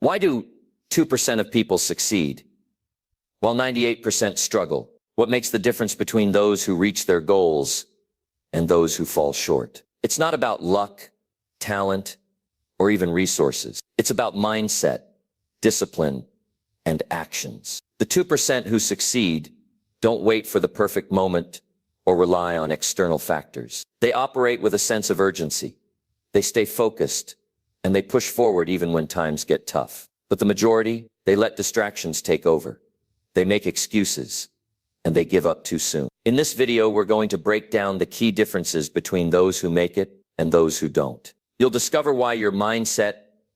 Why do 2% of people succeed while 98% struggle? What makes the difference between those who reach their goals and those who fall short? It's not about luck, talent, or even resources. It's about mindset, discipline, and actions. The 2% who succeed don't wait for the perfect moment or rely on external factors. They operate with a sense of urgency. They stay focused, and they push forward even when times get tough. But the majority, they let distractions take over. They make excuses, and they give up too soon. In this video, we're going to break down the key differences between those who make it and those who don't. You'll discover why your mindset,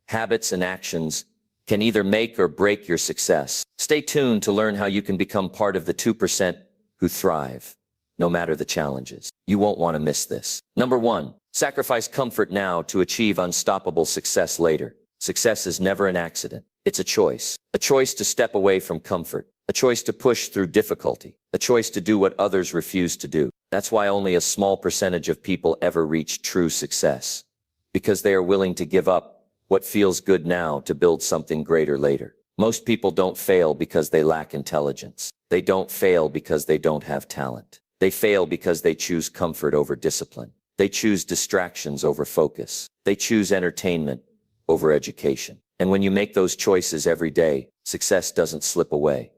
habits, and actions can either make or break your success. Stay tuned to learn how you can become part of the 2% who thrive, no matter the challenges. You won't want to miss this. Number 1, sacrifice comfort now to achieve unstoppable success later. Success is never an accident. It's a choice to step away from comfort, a choice to push through difficulty, a choice to do what others refuse to do. That's why only a small percentage of people ever reach true success, because they are willing to give up what feels good now to build something greater later. Most people don't fail because they lack intelligence. They don't fail because they don't have talent. They fail because they choose comfort over discipline. They choose distractions over focus. They choose entertainment over education. And when you make those choices every day, success doesn't slip away.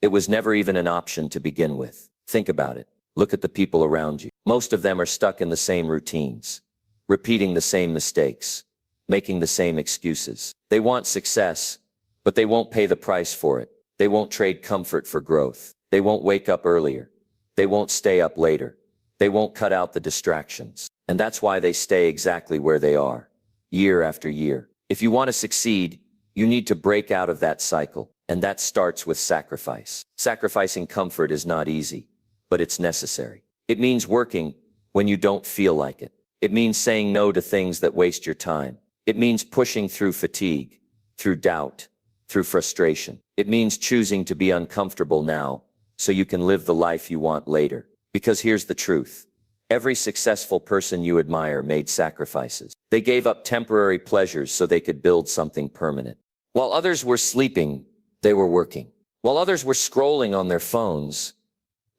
It was never even an option to begin with. Think about it. Look at the people around you. Most of them are stuck in the same routines, repeating the same mistakes, making the same excuses. They want success, but they won't pay the price for it. They won't trade comfort for growth. They won't wake up earlier. They won't stay up later. They won't cut out the distractions. And that's why they stay exactly where they are, year after year. If you want to succeed, you need to break out of that cycle. And that starts with sacrifice. Sacrificing comfort is not easy, but it's necessary. It means working when you don't feel like it. It means saying no to things that waste your time. It means pushing through fatigue, through doubt, through frustration. It means choosing to be uncomfortable now so you can live the life you want later. Because here's the truth. Every successful person you admire made sacrifices. They gave up temporary pleasures so they could build something permanent. While others were sleeping, they were working. While others were scrolling on their phones,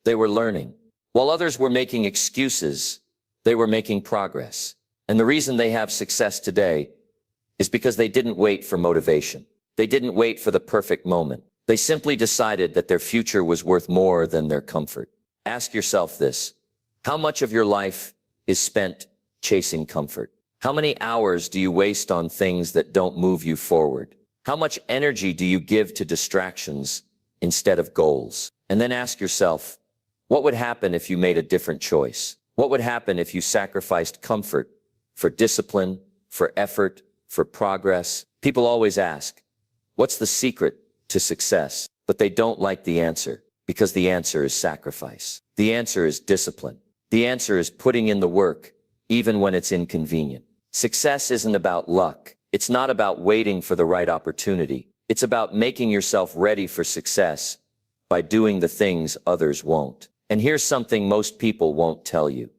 they were learning. While others were making excuses, they were making progress. And the reason they have success today is because they didn't wait for motivation. They didn't wait for the perfect moment. They simply decided that their future was worth more than their comfort. Ask yourself this. How much of your life is spent chasing comfort? How many hours do you waste on things that don't move you forward? How much energy do you give to distractions instead of goals? And then ask yourself, what would happen if you made a different choice? What would happen if you sacrificed comfort for discipline, for effort, for progress? People always ask, what's the secret to success? But they don't like the answer, because the answer is sacrifice. The answer is discipline. The answer is putting in the work, even when it's inconvenient. Success isn't about luck. It's not about waiting for the right opportunity. It's about making yourself ready for success by doing the things others won't. And here's something most people won't tell you.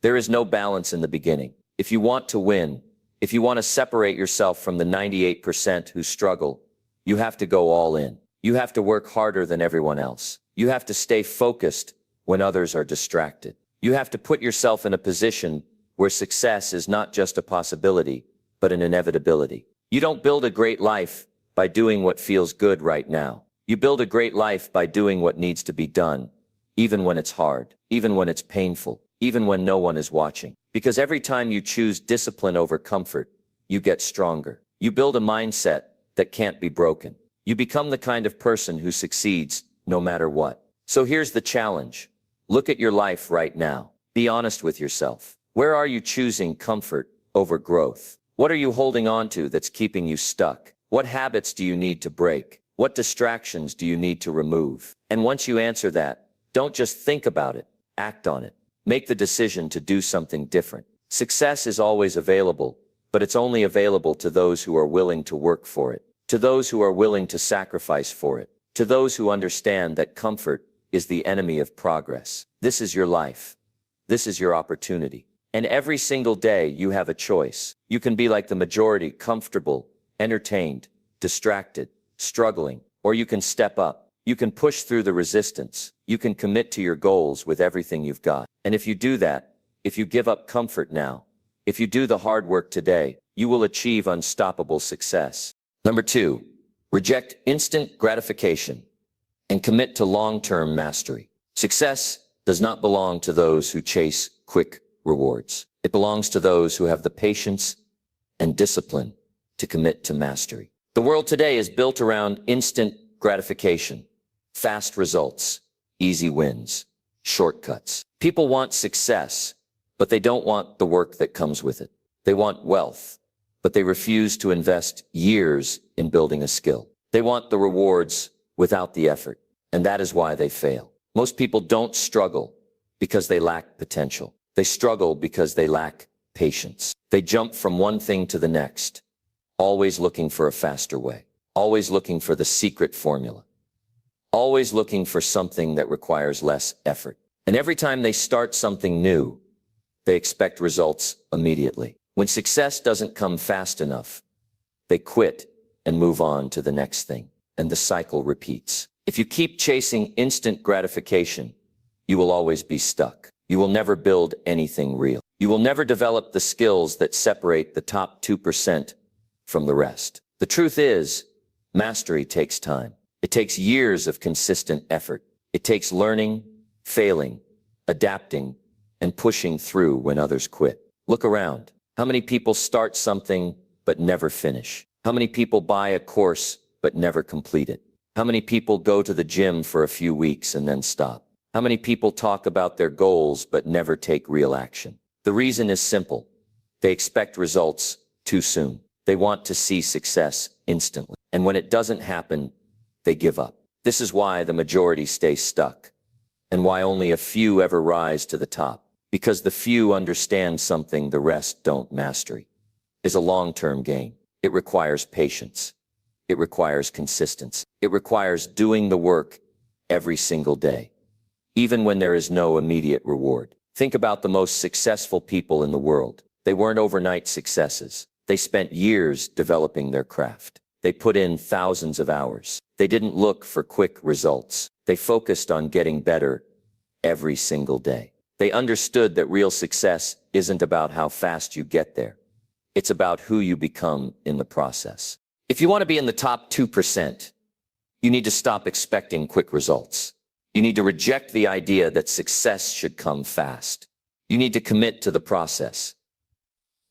There is no balance in the beginning. If you want to win, if you want to separate yourself from the 98% who struggle, you have to go all in. You have to work harder than everyone else. You have to stay focused when others are distracted. You have to put yourself in a position where success is not just a possibility, but an inevitability. You don't build a great life by doing what feels good right now. You build a great life by doing what needs to be done, even when it's hard, even when it's painful, even when no one is watching. Because every time you choose discipline over comfort, you get stronger. You build a mindset that can't be broken. You become the kind of person who succeeds no matter what. So here's the challenge. Look at your life right now. Be honest with yourself. Where are you choosing comfort over growth? What are you holding on to that's keeping you stuck? What habits do you need to break? What distractions do you need to remove? And once you answer that, don't just think about it, act on it. Make the decision to do something different. Success is always available, but it's only available to those who are willing to work for it, to those who are willing to sacrifice for it, to those who understand that comfort is the enemy of progress. This is your life. This is your opportunity. And every single day you have a choice. You can be like the majority, comfortable, entertained, distracted, struggling, or you can step up. You can push through the resistance. You can commit to your goals with everything you've got. And if you do that, if you give up comfort now, if you do the hard work today, you will achieve unstoppable success. Number 2, reject instant gratification and commit to long-term mastery. Success does not belong to those who chase quick rewards. It belongs to those who have the patience and discipline to commit to mastery. The world today is built around instant gratification, fast results, easy wins, shortcuts. People want success, but they don't want the work that comes with it. They want wealth, but they refuse to invest years in building a skill. They want the rewards without the effort, and that is why they fail. Most people don't struggle because they lack potential. They struggle because they lack patience. They jump from one thing to the next, always looking for a faster way, always looking for the secret formula, always looking for something that requires less effort. And every time they start something new, they expect results immediately. When success doesn't come fast enough, they quit and move on to the next thing, and the cycle repeats. If you keep chasing instant gratification, you will always be stuck. You will never build anything real. You will never develop the skills that separate the top 2% from the rest. The truth is, mastery takes time. It takes years of consistent effort. It takes learning, failing, adapting, and pushing through when others quit. Look around. How many people start something but never finish? How many people buy a course but never complete it? How many people go to the gym for a few weeks and then stop? How many people talk about their goals but never take real action? The reason is simple. They expect results too soon. They want to see success instantly. And when it doesn't happen, they give up. This is why the majority stay stuck, and why only a few ever rise to the top. Because the few understand something the rest don't. Mastery is a long-term game. It requires patience. It requires consistency. It requires doing the work every single day, even when there is no immediate reward. Think about the most successful people in the world. They weren't overnight successes. They spent years developing their craft. They put in thousands of hours. They didn't look for quick results. They focused on getting better every single day. They understood that real success isn't about how fast you get there. It's about who you become in the process. If you want to be in the top 2%, you need to stop expecting quick results. You need to reject the idea that success should come fast. You need to commit to the process,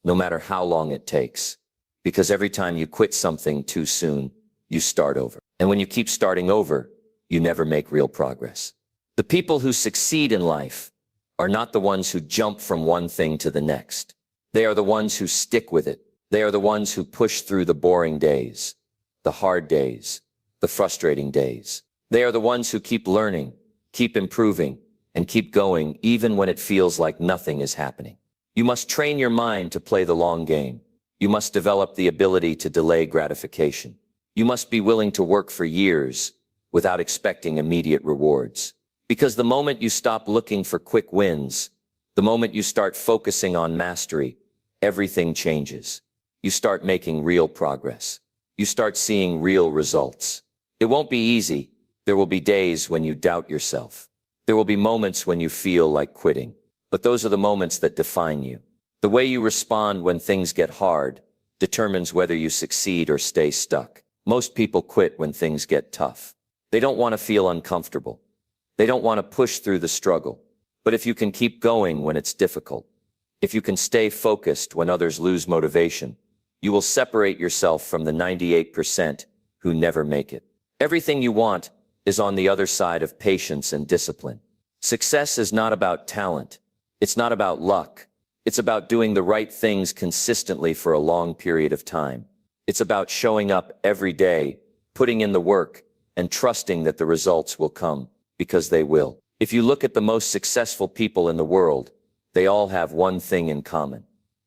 no matter how long it takes. Because every time you quit something too soon, you start over. And when you keep starting over, you never make real progress. The people who succeed in life are not the ones who jump from one thing to the next. They are the ones who stick with it. They are the ones who push through the boring days, the hard days, the frustrating days. They are the ones who keep learning, keep improving, and keep going even when it feels like nothing is happening. You must train your mind to play the long game. You must develop the ability to delay gratification. You must be willing to work for years without expecting immediate rewards. Because the moment you stop looking for quick wins, the moment you start focusing on mastery, everything changes. You start making real progress. You start seeing real results. It won't be easy. There will be days when you doubt yourself. There will be moments when you feel like quitting. But those are the moments that define you. The way you respond when things get hard determines whether you succeed or stay stuck. Most people quit when things get tough. They don't want to feel uncomfortable. They don't want to push through the struggle. But if you can keep going when it's difficult, if you can stay focused when others lose motivation, you will separate yourself from the 98% who never make it. Everything you want is on the other side of patience and discipline. Success is not about talent. It's not about luck. It's about doing the right things consistently for a long period of time. It's about showing up every day, putting in the work, and trusting that the results will come, because they will. If you look at the most successful people in the world, they all have one thing in common.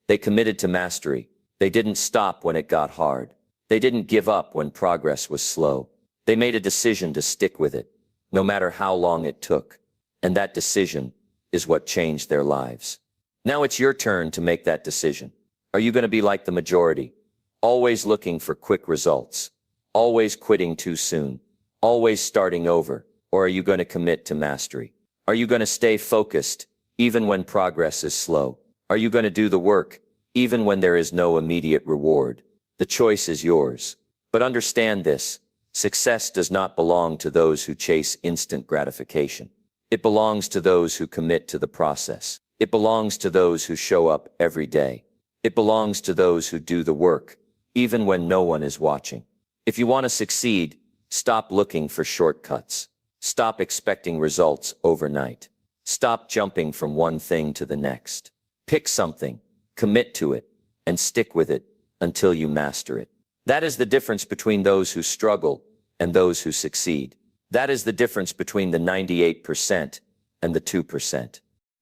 They committed to mastery. They didn't stop when it got hard. They didn't give up when progress was slow. They made a decision to stick with it, no matter how long it took. And that decision is what changed their lives. Now it's your turn to make that decision. Are you going to be like the majority, always looking for quick results? Always quitting too soon? Always starting over? Or are you going to commit to mastery? Are you going to stay focused even when progress is slow? Are you going to do the work even when there is no immediate reward? The choice is yours. But understand this: success does not belong to those who chase instant gratification. It belongs to those who commit to the process. It belongs to those who show up every day. It belongs to those who do the work, even when no one is watching. If you want to succeed, stop looking for shortcuts. Stop expecting results overnight. Stop jumping from one thing to the next. Pick something, commit to it, and stick with it until you master it. That is the difference between those who struggle and those who succeed. That is the difference between the 98% and the 2%.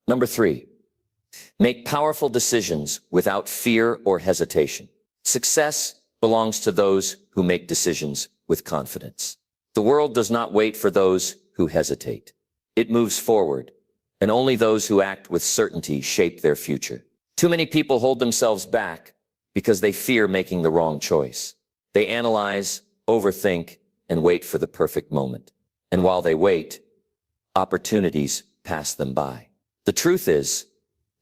Number 3, make powerful decisions without fear or hesitation. Success belongs to those who make decisions with confidence. The world does not wait for those who hesitate. It moves forward, and only those who act with certainty shape their future. Too many people hold themselves back because they fear making the wrong choice. They analyze, overthink, and wait for the perfect moment. And while they wait, opportunities pass them by. The truth is,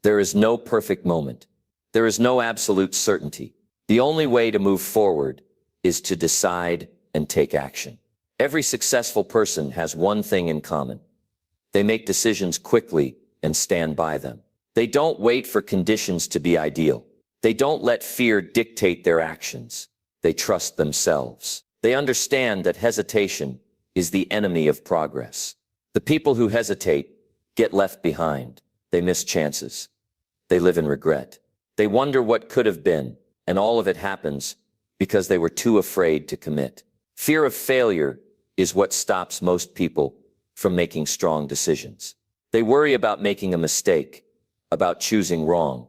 there is no perfect moment. There is no absolute certainty. The only way to move forward is to decide and take action. Every successful person has one thing in common. They make decisions quickly and stand by them. They don't wait for conditions to be ideal. They don't let fear dictate their actions. They trust themselves. They understand that hesitation is the enemy of progress. The people who hesitate get left behind. They miss chances. They live in regret. They wonder what could have been, and all of it happens because they were too afraid to commit. Fear of failure is what stops most people from making strong decisions. They worry about making a mistake, about choosing wrong,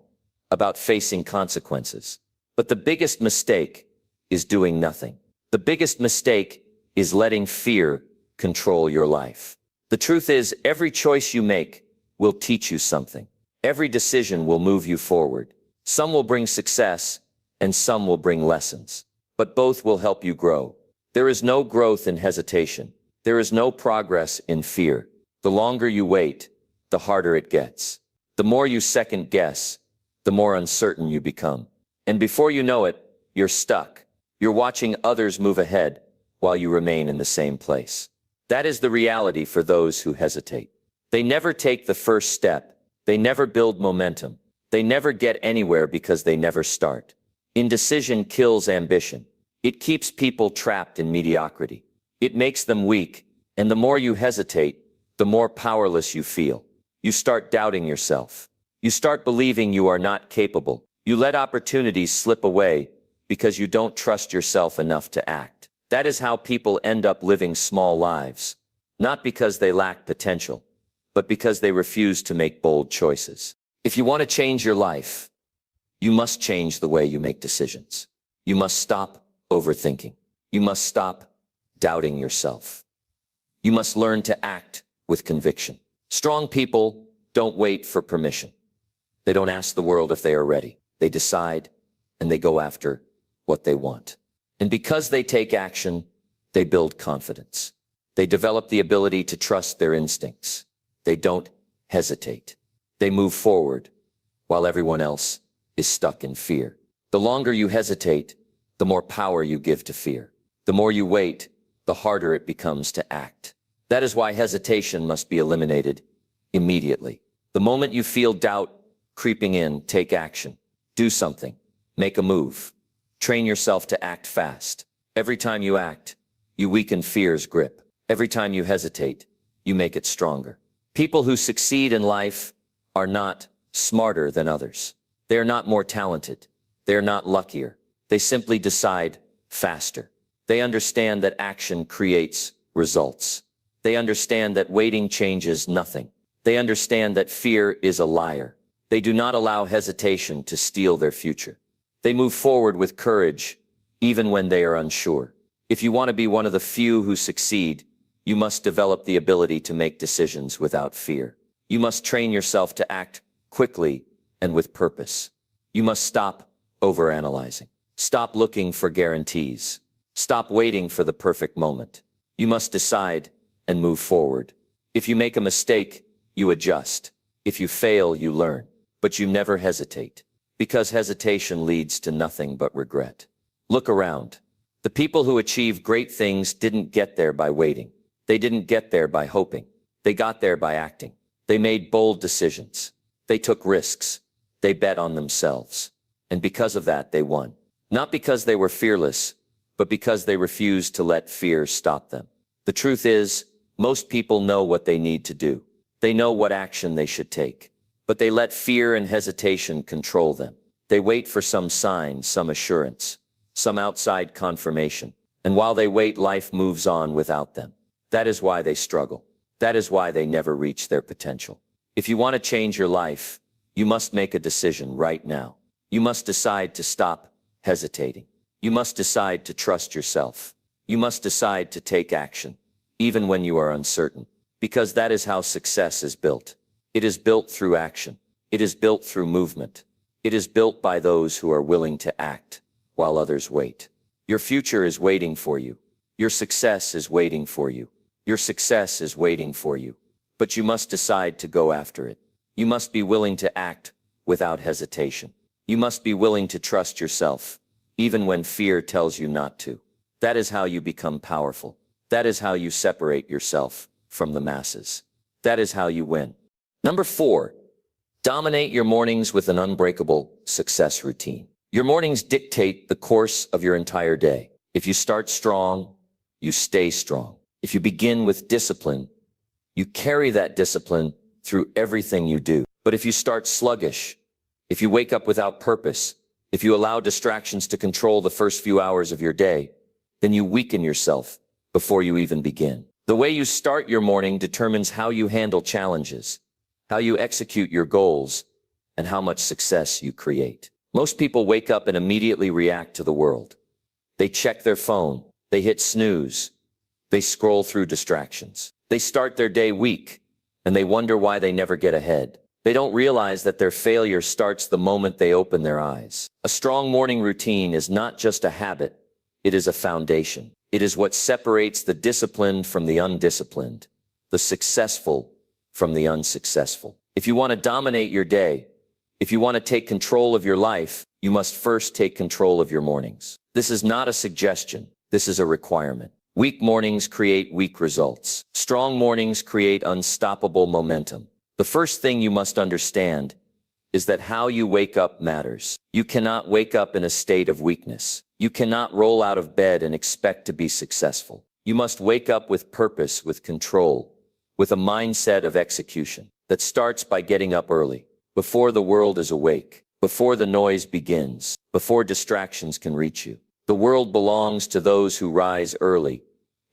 about facing consequences. But the biggest mistake is doing nothing. The biggest mistake is letting fear control your life. The truth is, every choice you make will teach you something. Every decision will move you forward. Some will bring success, and some will bring lessons. But both will help you grow. There is no growth in hesitation. There is no progress in fear. The longer you wait, the harder it gets. The more you second guess, the more uncertain you become. And before you know it, you're stuck. You're watching others move ahead while you remain in the same place. That is the reality for those who hesitate. They never take the first step. They never build momentum. They never get anywhere because they never start. Indecision kills ambition. It keeps people trapped in mediocrity. It makes them weak, and the more you hesitate, the more powerless you feel. You start doubting yourself. You start believing you are not capable. You let opportunities slip away because you don't trust yourself enough to act. That is how people end up living small lives, not because they lack potential, but because they refuse to make bold choices. If you want to change your life, you must change the way you make decisions. You must stop overthinking. You must stop doubting yourself. You must learn to act with conviction. Strong people don't wait for permission. They don't ask the world if they are ready. They decide, and they go after what they want. And because they take action, they build confidence. They develop the ability to trust their instincts. They don't hesitate. They move forward while everyone else is stuck in fear. The longer you hesitate, the more power you give to fear. The more you wait, the harder it becomes to act. That is why hesitation must be eliminated immediately. The moment you feel doubt creeping in, take action. Do something. Make a move. Train yourself to act fast. Every time you act, you weaken fear's grip. Every time you hesitate, you make it stronger. People who succeed in life are not smarter than others. They are not more talented. They are not luckier. They simply decide faster. They understand that action creates results. They understand that waiting changes nothing. They understand that fear is a liar. They do not allow hesitation to steal their future. They move forward with courage, even when they are unsure. If you want to be one of the few who succeed, you must develop the ability to make decisions without fear. You must train yourself to act quickly and with purpose. You must stop overanalyzing. Stop looking for guarantees. Stop waiting for the perfect moment. You must decide and move forward. If you make a mistake, you adjust. If you fail, you learn. But you never hesitate. Because hesitation leads to nothing but regret. Look around. The people who achieve great things didn't get there by waiting. They didn't get there by hoping. They got there by acting. They made bold decisions. They took risks. They bet on themselves. And because of that, they won. Not because they were fearless, but because they refused to let fear stop them. The truth is, most people know what they need to do. They know what action they should take. But they let fear and hesitation control them. They wait for some sign, some assurance, some outside confirmation. And while they wait, life moves on without them. That is why they struggle. That is why they never reach their potential. If you want to change your life, you must make a decision right now. You must decide to stop hesitating. You must decide to trust yourself. You must decide to take action, even when you are uncertain. Because that is how success is built. It is built through action. It is built through movement. It is built by those who are willing to act while others wait. Your future is waiting for you. Your success is waiting for you. Your success is waiting for you. But you must decide to go after it. You must be willing to act without hesitation. You must be willing to trust yourself, even when fear tells you not to. That is how you become powerful. That is how you separate yourself from the masses. That is how you win. Number 4, dominate your mornings with an unbreakable success routine. Your mornings dictate the course of your entire day. If you start strong, you stay strong. If you begin with discipline, you carry that discipline through everything you do. But if you start sluggish, if you wake up without purpose, if you allow distractions to control the first few hours of your day, then you weaken yourself before you even begin. The way you start your morning determines how you handle challenges, how you execute your goals, and how much success you create. Most people wake up and immediately react to the world. They check their phone, they hit snooze, they scroll through distractions. They start their day weak, and they wonder why they never get ahead. They don't realize that their failure starts the moment they open their eyes. A strong morning routine is not just a habit, it is a foundation. It is what separates the disciplined from the undisciplined, the successful from the unsuccessful. If you want to dominate your day, if you want to take control of your life, you must first take control of your mornings. This is not a suggestion, this is a requirement. Weak mornings create weak results. Strong mornings create unstoppable momentum. The first thing you must understand is that how you wake up matters. You cannot wake up in a state of weakness. You cannot roll out of bed and expect to be successful. You must wake up with purpose, with control, with a mindset of execution that starts by getting up early, before the world is awake, before the noise begins, before distractions can reach you. The world belongs to those who rise early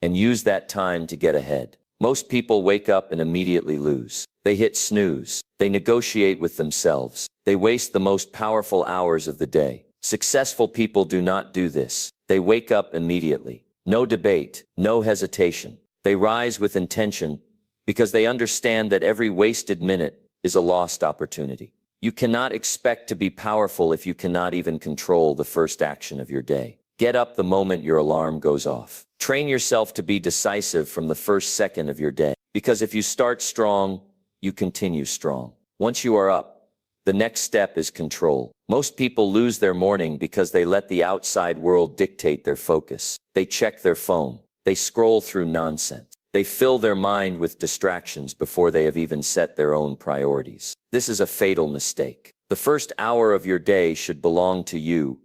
and use that time to get ahead. Most people wake up and immediately lose. They hit snooze. They negotiate with themselves. They waste the most powerful hours of the day. Successful people do not do this. They wake up immediately. No debate, no hesitation. They rise with intention because they understand that every wasted minute is a lost opportunity. You cannot expect to be powerful if you cannot even control the first action of your day. Get up the moment your alarm goes off. Train yourself to be decisive from the first second of your day. Because if you start strong, you continue strong. Once you are up, the next step is control. Most people lose their morning because they let the outside world dictate their focus. They check their phone. They scroll through nonsense. They fill their mind with distractions before they have even set their own priorities. This is a fatal mistake. The first hour of your day should belong to you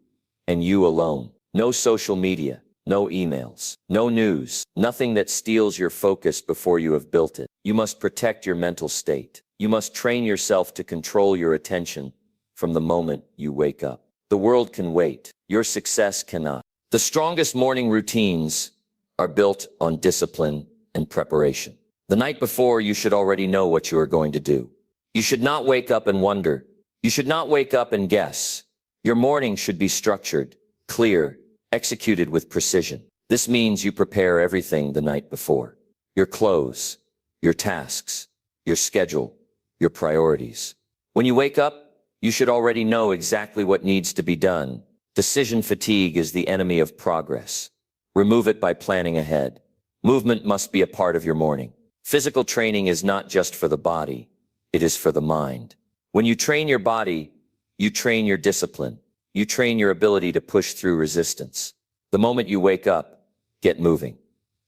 and you alone. No social media, no emails, no news, nothing that steals your focus before you have built it. You must protect your mental state. You must train yourself to control your attention from the moment you wake up. The world can wait. Your success cannot. The strongest morning routines are built on discipline and preparation. The night before, you should already know what you are going to do. You should not wake up and wonder. You should not wake up and guess. Your morning should be structured, clear, executed with precision. This means you prepare everything the night before. Your clothes, your tasks, your schedule, your priorities. When you wake up, you should already know exactly what needs to be done. Decision fatigue is the enemy of progress. Remove it by planning ahead. Movement must be a part of your morning. Physical training is not just for the body, it is for the mind. When you train your body, you train your discipline. You train your ability to push through resistance. The moment you wake up, get moving.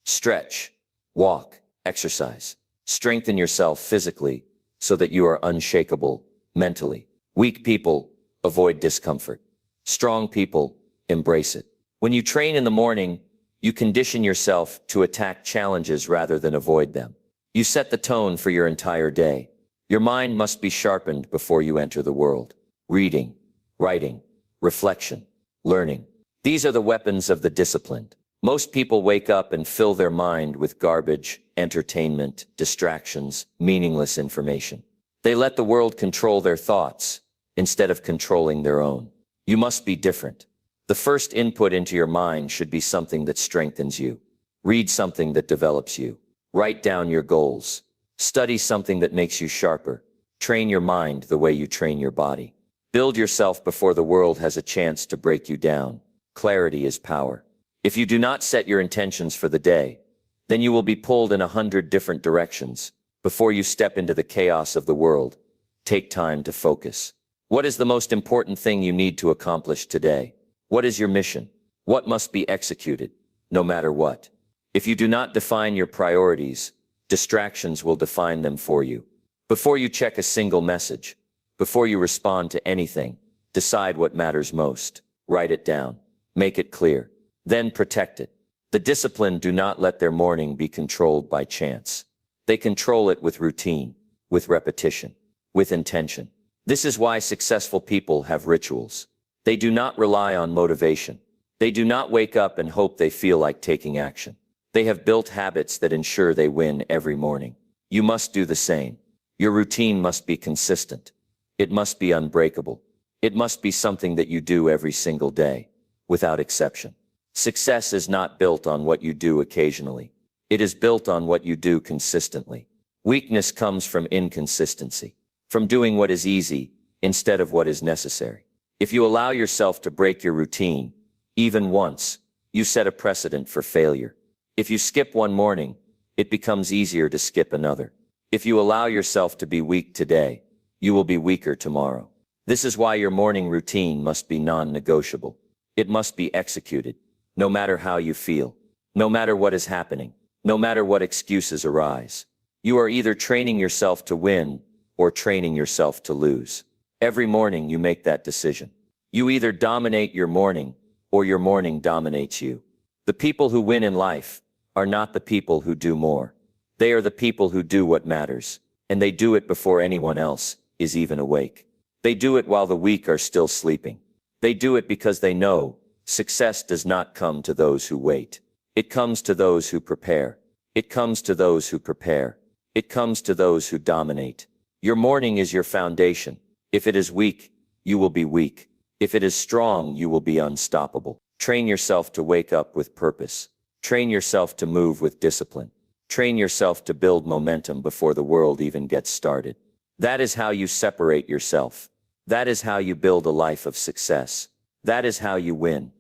Stretch, walk, exercise. Strengthen yourself physically so that you are unshakable mentally. Weak people avoid discomfort. Strong people embrace it. When you train in the morning, you condition yourself to attack challenges rather than avoid them. You set the tone for your entire day. Your mind must be sharpened before you enter the world. Reading, writing, reflection, learning. These are the weapons of the disciplined. Most people wake up and fill their mind with garbage, entertainment, distractions, meaningless information. They let the world control their thoughts instead of controlling their own. You must be different. The first input into your mind should be something that strengthens you. Read something that develops you. Write down your goals. Study something that makes you sharper. Train your mind the way you train your body. Build yourself before the world has a chance to break you down. Clarity is power. If you do not set your intentions for the day, then you will be pulled in 100 different directions. Before you step into the chaos of the world, take time to focus. What is the most important thing you need to accomplish today? What is your mission? What must be executed, no matter what? If you do not define your priorities, distractions will define them for you. Before you check a single message, before you respond to anything, decide what matters most. Write it down. Make it clear. Then protect it. The disciplined do not let their morning be controlled by chance. They control it with routine, with repetition, with intention. This is why successful people have rituals. They do not rely on motivation. They do not wake up and hope they feel like taking action. They have built habits that ensure they win every morning. You must do the same. Your routine must be consistent. It must be unbreakable. It must be something that you do every single day, without exception. Success is not built on what you do occasionally. It is built on what you do consistently. Weakness comes from inconsistency, from doing what is easy instead of what is necessary. If you allow yourself to break your routine, even once, you set a precedent for failure. If you skip one morning, it becomes easier to skip another. If you allow yourself to be weak today, you will be weaker tomorrow. This is why your morning routine must be non-negotiable. It must be executed, no matter how you feel, no matter what is happening, no matter what excuses arise. You are either training yourself to win or training yourself to lose. Every morning you make that decision. You either dominate your morning or your morning dominates you. The people who win in life are not the people who do more. They are the people who do what matters, and they do it before anyone else is even awake. They do it while the weak are still sleeping. They do it because they know success does not come to those who wait. It comes to those who prepare. It comes to those who prepare. It comes to those who dominate. Your morning is your foundation. If it is weak, you will be weak. If it is strong, you will be unstoppable. Train yourself to wake up with purpose. Train yourself to move with discipline. Train yourself to build momentum before the world even gets started. That is how you separate yourself. That is how you build a life of success. That is how you win.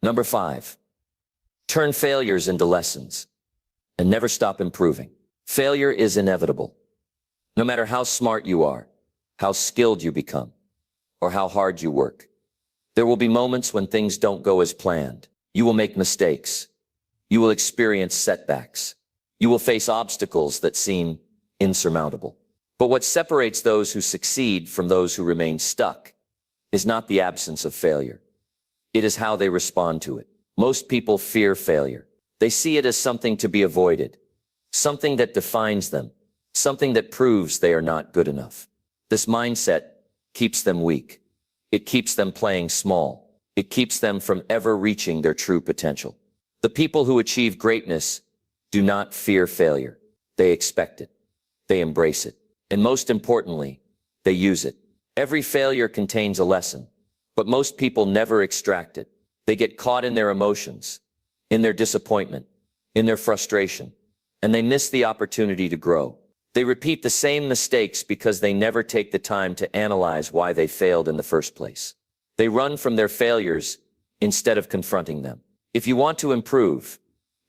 Number 5. Turn failures into lessons and never stop improving. Failure is inevitable. No matter how smart you are, how skilled you become, or how hard you work, there will be moments when things don't go as planned. You will make mistakes. You will experience setbacks. You will face obstacles that seem insurmountable. But what separates those who succeed from those who remain stuck is not the absence of failure. It is how they respond to it. Most people fear failure. They see it as something to be avoided, something that defines them, something that proves they are not good enough. This mindset keeps them weak. It keeps them playing small. It keeps them from ever reaching their true potential. The people who achieve greatness do not fear failure. They expect it. They embrace it. And most importantly, they use it. Every failure contains a lesson, but most people never extract it. They get caught in their emotions, in their disappointment, in their frustration, and they miss the opportunity to grow. They repeat the same mistakes because they never take the time to analyze why they failed in the first place. They run from their failures instead of confronting them. If you want to improve,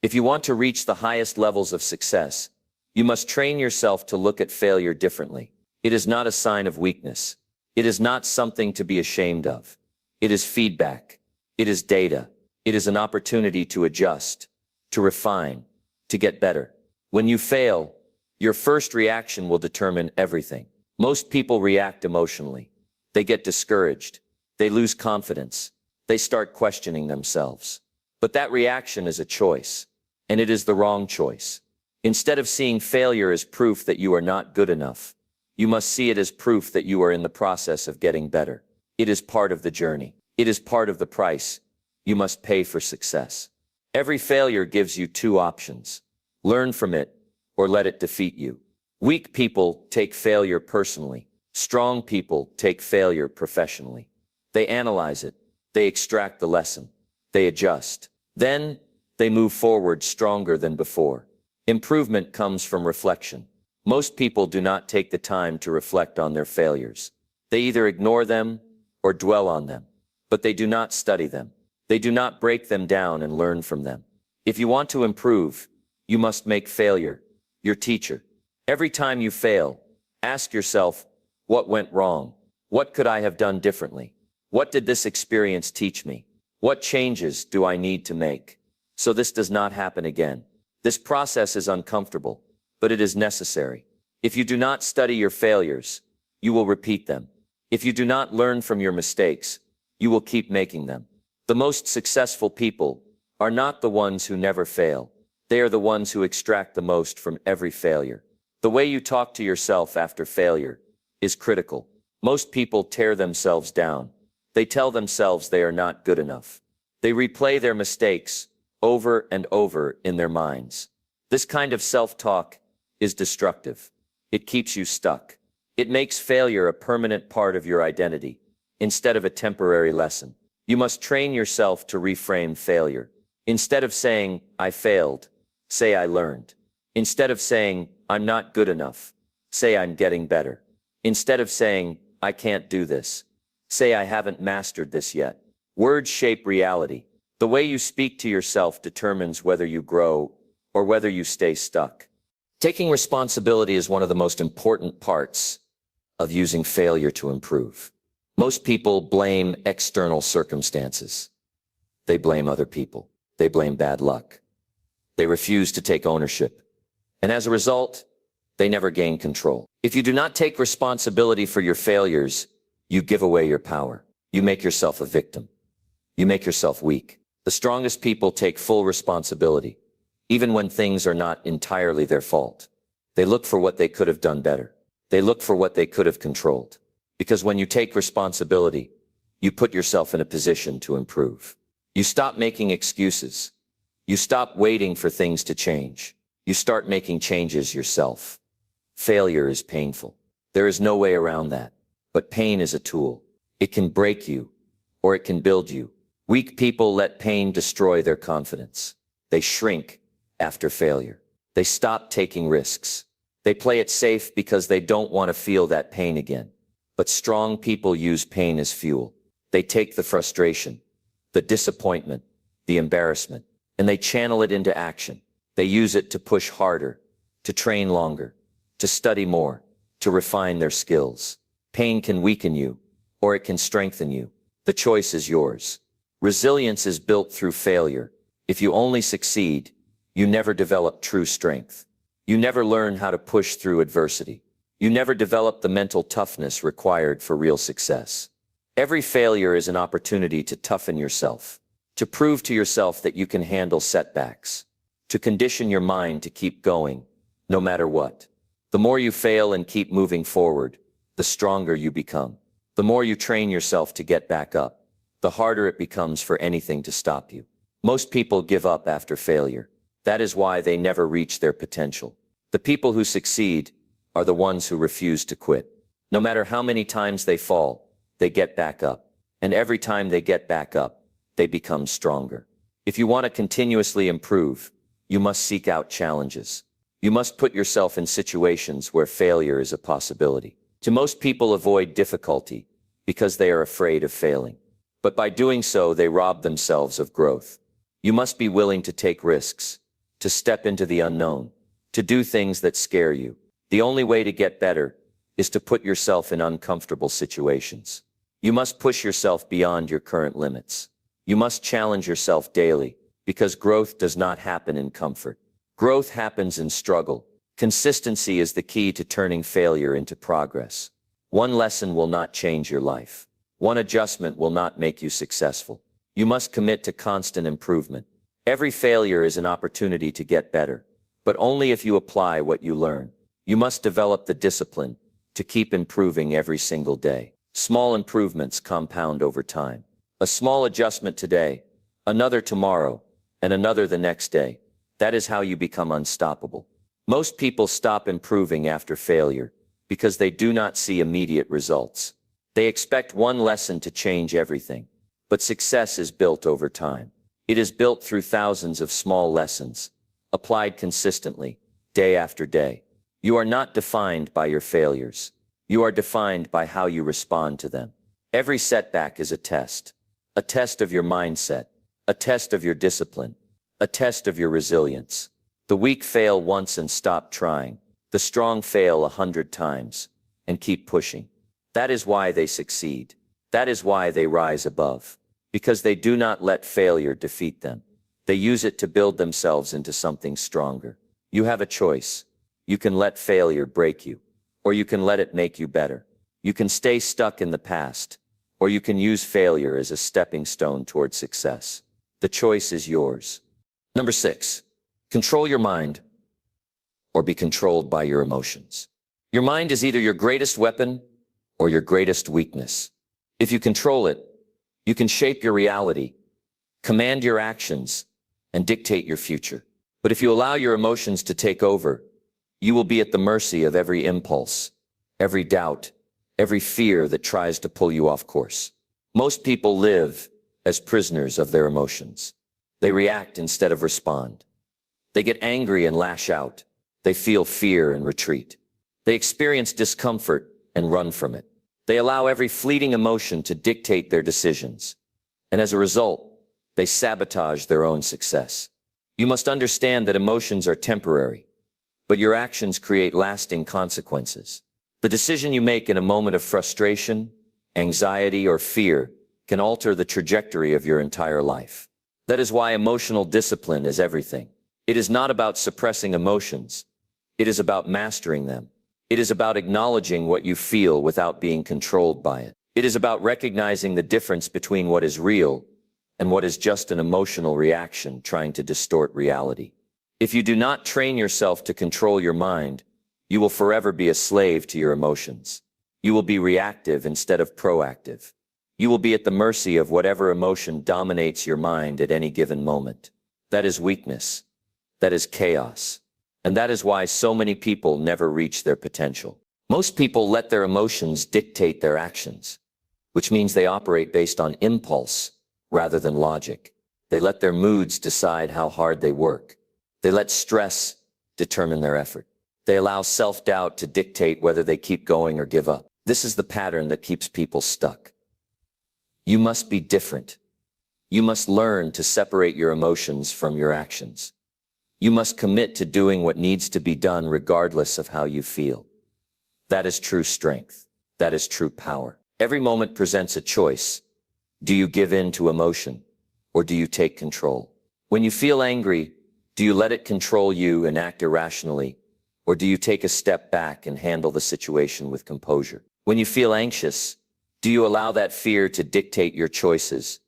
if you want to reach the highest levels of success, you must train yourself to look at failure differently. It is not a sign of weakness. It is not something to be ashamed of. It is feedback. It is data. It is an opportunity to adjust, to refine, to get better. When you fail, your first reaction will determine everything. Most people react emotionally. They get discouraged. They lose confidence. They start questioning themselves. But that reaction is a choice, and it is the wrong choice. Instead of seeing failure as proof that you are not good enough, you must see it as proof that you are in the process of getting better. It is part of the journey. It is part of the price you must pay for success. Every failure gives you two options. Learn from it, or let it defeat you. Weak people take failure personally. Strong people take failure professionally. They analyze it. They extract the lesson. They adjust. Then, they move forward stronger than before. Improvement comes from reflection. Most people do not take the time to reflect on their failures. They either ignore them or dwell on them, but they do not study them. They do not break them down and learn from them. If you want to improve, you must make failure your teacher. Every time you fail, ask yourself, what went wrong? What could I have done differently? What did this experience teach me? What changes do I need to make so this does not happen again? This process is uncomfortable, but it is necessary. If you do not study your failures, you will repeat them. If you do not learn from your mistakes, you will keep making them. The most successful people are not the ones who never fail. They are the ones who extract the most from every failure. The way you talk to yourself after failure is critical. Most people tear themselves down. They tell themselves they are not good enough. They replay their mistakes over and over in their minds. This kind of self-talk is destructive. It keeps you stuck. It makes failure a permanent part of your identity instead of a temporary lesson. You must train yourself to reframe failure. Instead of saying, I failed, say I learned. Instead of saying, I'm not good enough, say I'm getting better. Instead of saying, I can't do this, say I haven't mastered this yet. Words shape reality. The way you speak to yourself determines whether you grow or whether you stay stuck. Taking responsibility is one of the most important parts of using failure to improve. Most people blame external circumstances. They blame other people. They blame bad luck. They refuse to take ownership. And as a result, they never gain control. If you do not take responsibility for your failures, you give away your power. You make yourself a victim. You make yourself weak. The strongest people take full responsibility, even when things are not entirely their fault. They look for what they could have done better. They look for what they could have controlled. Because when you take responsibility, you put yourself in a position to improve. You stop making excuses. You stop waiting for things to change. You start making changes yourself. Failure is painful. There is no way around that. But pain is a tool. It can break you, or it can build you. Weak people let pain destroy their confidence. They shrink after failure. They stop taking risks. They play it safe because they don't want to feel that pain again. But strong people use pain as fuel. They take the frustration, the disappointment, the embarrassment, and they channel it into action. They use it to push harder, to train longer, to study more, to refine their skills. Pain can weaken you, or it can strengthen you. The choice is yours. Resilience is built through failure. If you only succeed, you never develop true strength. You never learn how to push through adversity. You never develop the mental toughness required for real success. Every failure is an opportunity to toughen yourself, to prove to yourself that you can handle setbacks, to condition your mind to keep going, no matter what. The more you fail and keep moving forward, the stronger you become. The more you train yourself to get back up, the harder it becomes for anything to stop you. Most people give up after failure. That is why they never reach their potential. The people who succeed are the ones who refuse to quit. No matter how many times they fall, they get back up. And every time they get back up, they become stronger. If you want to continuously improve, you must seek out challenges. You must put yourself in situations where failure is a possibility. To most people avoid difficulty because they are afraid of failing. But by doing so, they rob themselves of growth. You must be willing to take risks, to step into the unknown, to do things that scare you. The only way to get better is to put yourself in uncomfortable situations. You must push yourself beyond your current limits. You must challenge yourself daily, because growth does not happen in comfort. Growth happens in struggle. Consistency is the key to turning failure into progress. One lesson will not change your life. One adjustment will not make you successful. You must commit to constant improvement. Every failure is an opportunity to get better, but only if you apply what you learn. You must develop the discipline to keep improving every single day. Small improvements compound over time. A small adjustment today, another tomorrow, and another the next day. That is how you become unstoppable. Most people stop improving after failure because they do not see immediate results. They expect one lesson to change everything. But success is built over time. It is built through thousands of small lessons, applied consistently, day after day. You are not defined by your failures. You are defined by how you respond to them. Every setback is a test of your mindset, a test of your discipline, a test of your resilience. The weak fail once and stop trying. The strong fail 100 times and keep pushing. That is why they succeed. That is why they rise above. Because they do not let failure defeat them. They use it to build themselves into something stronger. You have a choice. You can let failure break you, or you can let it make you better. You can stay stuck in the past, or you can use failure as a stepping stone toward success. The choice is yours. Number 6, control your mind or be controlled by your emotions. Your mind is either your greatest weapon or your greatest weakness. If you control it, you can shape your reality, command your actions, and dictate your future. But if you allow your emotions to take over, you will be at the mercy of every impulse, every doubt, every fear that tries to pull you off course. Most people live as prisoners of their emotions. They react instead of respond. They get angry and lash out. They feel fear and retreat. They experience discomfort and run from it. They allow every fleeting emotion to dictate their decisions. And as a result, they sabotage their own success. You must understand that emotions are temporary, but your actions create lasting consequences. The decision you make in a moment of frustration, anxiety, or fear can alter the trajectory of your entire life. That is why emotional discipline is everything. It is not about suppressing emotions. It is about mastering them. It is about acknowledging what you feel without being controlled by it. It is about recognizing the difference between what is real and what is just an emotional reaction trying to distort reality. If you do not train yourself to control your mind, you will forever be a slave to your emotions. You will be reactive instead of proactive. You will be at the mercy of whatever emotion dominates your mind at any given moment. That is weakness. That is chaos. And that is why so many people never reach their potential. Most people let their emotions dictate their actions, which means they operate based on impulse rather than logic. They let their moods decide how hard they work. They let stress determine their effort. They allow self-doubt to dictate whether they keep going or give up. This is the pattern that keeps people stuck. You must be different. You must learn to separate your emotions from your actions. You must commit to doing what needs to be done regardless of how you feel. That is true strength. That is true power. Every moment presents a choice. Do you give in to emotion, or do you take control? When you feel angry, do you let it control you and act irrationally, or do you take a step back and handle the situation with composure? When you feel anxious, do you allow that fear to dictate your choices,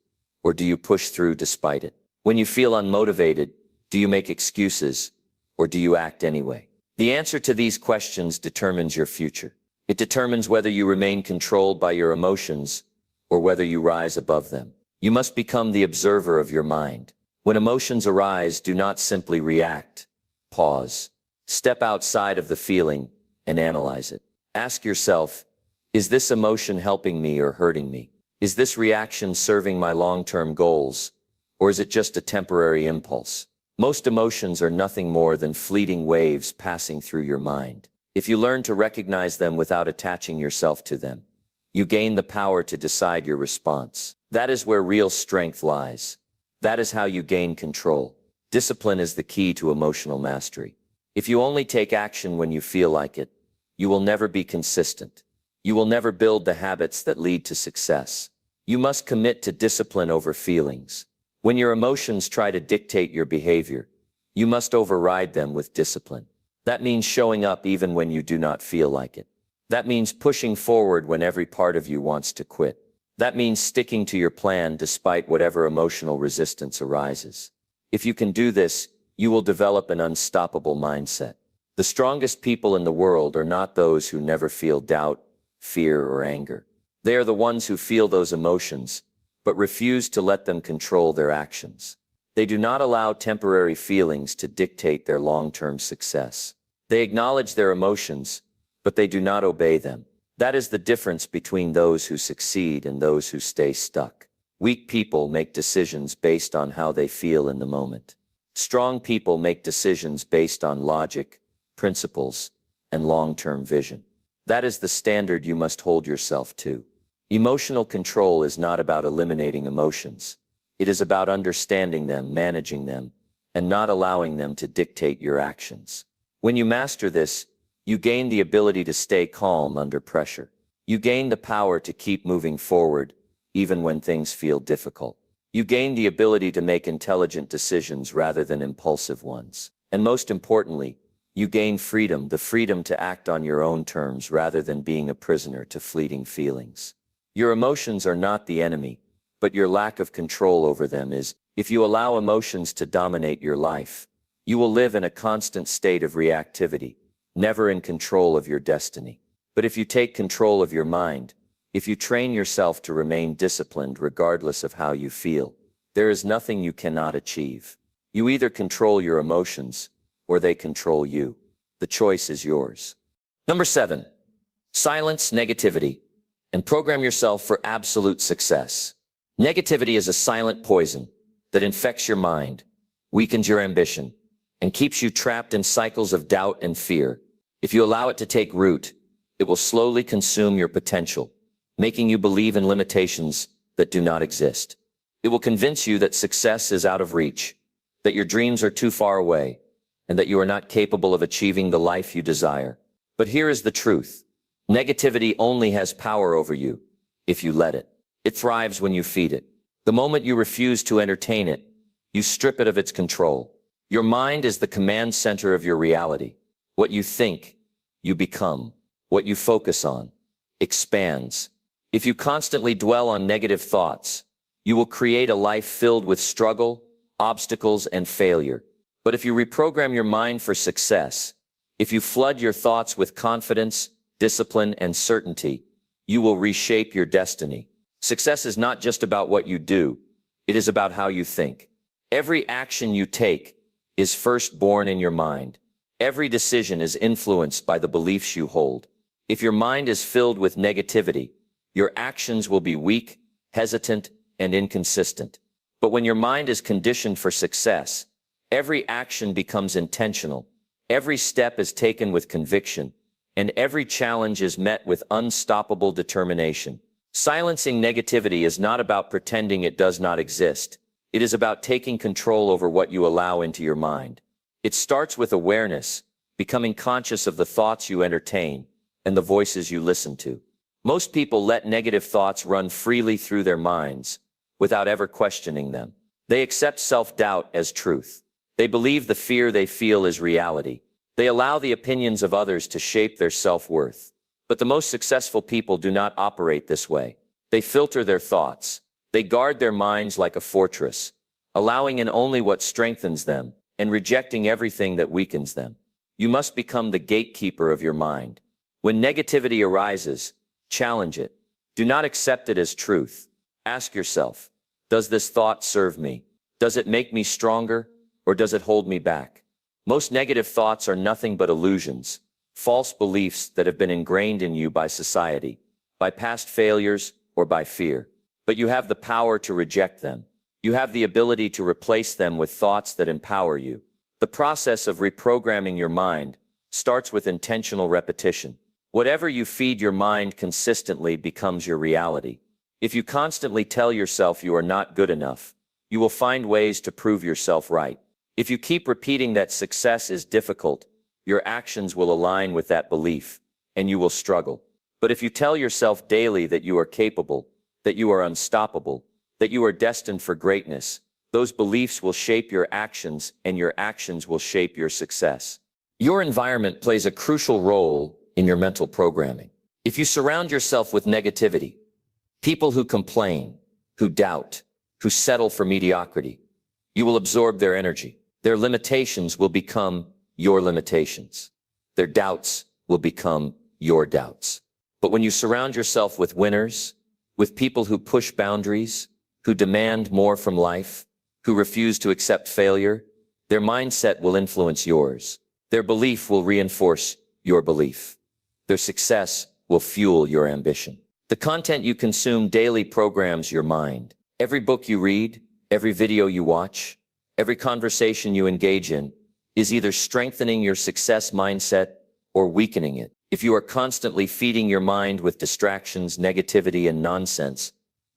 or do you push through despite it? When you feel unmotivated, do you make excuses, or do you act anyway? The answer to these questions determines your future. It determines whether you remain controlled by your emotions or whether you rise above them. You must become the observer of your mind. When emotions arise, do not simply react. Pause. Step outside of the feeling and analyze it. Ask yourself, is this emotion helping me or hurting me? Is this reaction serving my long-term goals, or is it just a temporary impulse? Most emotions are nothing more than fleeting waves passing through your mind. If you learn to recognize them without attaching yourself to them, you gain the power to decide your response. That is where real strength lies. That is how you gain control. Discipline is the key to emotional mastery. If you only take action when you feel like it, you will never be consistent. You will never build the habits that lead to success. You must commit to discipline over feelings. When your emotions try to dictate your behavior, you must override them with discipline. That means showing up even when you do not feel like it. That means pushing forward when every part of you wants to quit. That means sticking to your plan despite whatever emotional resistance arises. If you can do this, you will develop an unstoppable mindset. The strongest people in the world are not those who never feel doubt, fear, or anger. They are the ones who feel those emotions, but refuse to let them control their actions. They do not allow temporary feelings to dictate their long-term success. They acknowledge their emotions, but they do not obey them. That is the difference between those who succeed and those who stay stuck. Weak people make decisions based on how they feel in the moment. Strong people make decisions based on logic, principles, and long-term vision. That is the standard you must hold yourself to. Emotional control is not about eliminating emotions. It is about understanding them, managing them, and not allowing them to dictate your actions. When you master this, you gain the ability to stay calm under pressure. You gain the power to keep moving forward, even when things feel difficult. You gain the ability to make intelligent decisions rather than impulsive ones. And most importantly, you gain freedom, the freedom to act on your own terms rather than being a prisoner to fleeting feelings. Your emotions are not the enemy, but your lack of control over them is. If you allow emotions to dominate your life, you will live in a constant state of reactivity, never in control of your destiny. But if you take control of your mind, if you train yourself to remain disciplined regardless of how you feel, there is nothing you cannot achieve. You either control your emotions, or they control you. The choice is yours. Number 7, silence negativity and program yourself for absolute success. Negativity is a silent poison that infects your mind, weakens your ambition, and keeps you trapped in cycles of doubt and fear. If you allow it to take root, it will slowly consume your potential, making you believe in limitations that do not exist. It will convince you that success is out of reach, that your dreams are too far away, and that you are not capable of achieving the life you desire. But here is the truth. Negativity only has power over you if you let it. It thrives when you feed it. The moment you refuse to entertain it, you strip it of its control. Your mind is the command center of your reality. What you think, you become. What you focus on expands. If you constantly dwell on negative thoughts, you will create a life filled with struggle, obstacles, and failure. But if you reprogram your mind for success, if you flood your thoughts with confidence, discipline, and certainty, you will reshape your destiny. Success is not just about what you do, it is about how you think. Every action you take is first born in your mind. Every decision is influenced by the beliefs you hold. If your mind is filled with negativity, your actions will be weak, hesitant, and inconsistent. But when your mind is conditioned for success, every action becomes intentional, every step is taken with conviction, and every challenge is met with unstoppable determination. Silencing negativity is not about pretending it does not exist. It is about taking control over what you allow into your mind. It starts with awareness, becoming conscious of the thoughts you entertain and the voices you listen to. Most people let negative thoughts run freely through their minds without ever questioning them. They accept self-doubt as truth. They believe the fear they feel is reality. They allow the opinions of others to shape their self-worth. But the most successful people do not operate this way. They filter their thoughts. They guard their minds like a fortress, allowing in only what strengthens them and rejecting everything that weakens them. You must become the gatekeeper of your mind. When negativity arises, challenge it. Do not accept it as truth. Ask yourself, does this thought serve me? Does it make me stronger, or does it hold me back? Most negative thoughts are nothing but illusions, false beliefs that have been ingrained in you by society, by past failures, or by fear. But you have the power to reject them. You have the ability to replace them with thoughts that empower you. The process of reprogramming your mind starts with intentional repetition. Whatever you feed your mind consistently becomes your reality. If you constantly tell yourself you are not good enough, you will find ways to prove yourself right. If you keep repeating that success is difficult, your actions will align with that belief, and you will struggle. But if you tell yourself daily that you are capable, that you are unstoppable, that you are destined for greatness, those beliefs will shape your actions, and your actions will shape your success. Your environment plays a crucial role in your mental programming. If you surround yourself with negativity, people who complain, who doubt, who settle for mediocrity, you will absorb their energy. Their limitations will become your limitations. Their doubts will become your doubts. But when you surround yourself with winners, with people who push boundaries, who demand more from life, who refuse to accept failure, their mindset will influence yours. Their belief will reinforce your belief. Their success will fuel your ambition. The content you consume daily programs your mind. Every book you read, every video you watch, every conversation you engage in is either strengthening your success mindset or weakening it. If you are constantly feeding your mind with distractions, negativity, and nonsense,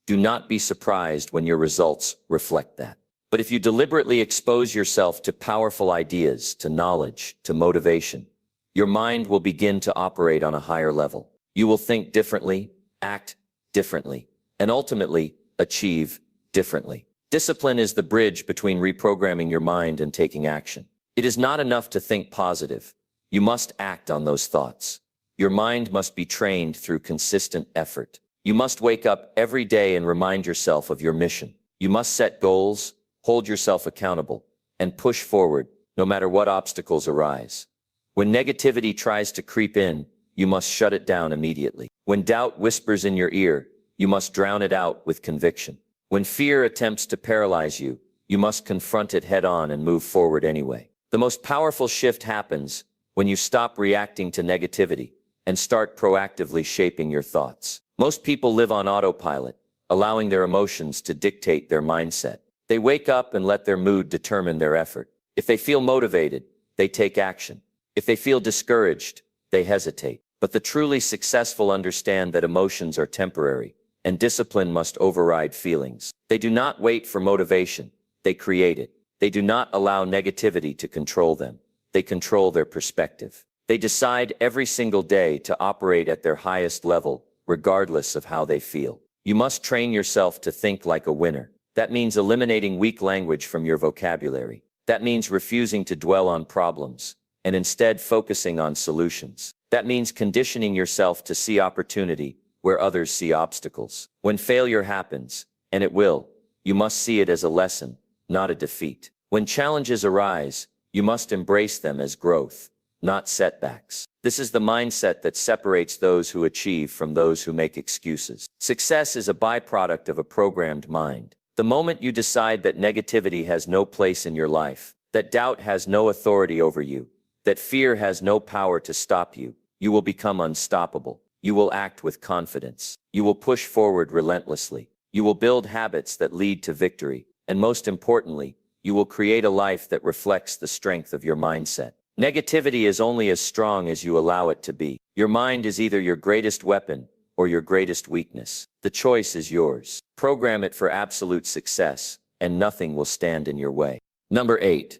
do not be surprised when your results reflect that. But if you deliberately expose yourself to powerful ideas, to knowledge, to motivation, your mind will begin to operate on a higher level. You will think differently, act differently, and ultimately achieve differently. Discipline is the bridge between reprogramming your mind and taking action. It is not enough to think positive. You must act on those thoughts. Your mind must be trained through consistent effort. You must wake up every day and remind yourself of your mission. You must set goals, hold yourself accountable, and push forward no matter what obstacles arise. When negativity tries to creep in, you must shut it down immediately. When doubt whispers in your ear, you must drown it out with conviction. When fear attempts to paralyze you, you must confront it head-on and move forward anyway. The most powerful shift happens when you stop reacting to negativity and start proactively shaping your thoughts. Most people live on autopilot, allowing their emotions to dictate their mindset. They wake up and let their mood determine their effort. If they feel motivated, they take action. If they feel discouraged, they hesitate. But the truly successful understand that emotions are temporary, and discipline must override feelings. They do not wait for motivation, they create it. They do not allow negativity to control them. They control their perspective. They decide every single day to operate at their highest level, regardless of how they feel. You must train yourself to think like a winner. That means eliminating weak language from your vocabulary. That means refusing to dwell on problems, and instead focusing on solutions. That means conditioning yourself to see opportunity where others see obstacles. When failure happens, and it will, you must see it as a lesson, not a defeat. When challenges arise, you must embrace them as growth, not setbacks. This is the mindset that separates those who achieve from those who make excuses. Success is a byproduct of a programmed mind. The moment you decide that negativity has no place in your life, that doubt has no authority over you, that fear has no power to stop you, you will become unstoppable. You will act with confidence. You will push forward relentlessly. You will build habits that lead to victory. And most importantly, you will create a life that reflects the strength of your mindset. Negativity is only as strong as you allow it to be. Your mind is either your greatest weapon or your greatest weakness. The choice is yours. Program it for absolute success, and nothing will stand in your way. Number 8.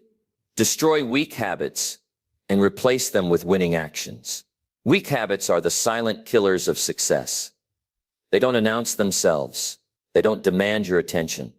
Destroy weak habits and replace them with winning actions. Weak habits are the silent killers of success. They don't announce themselves. They don't demand your attention.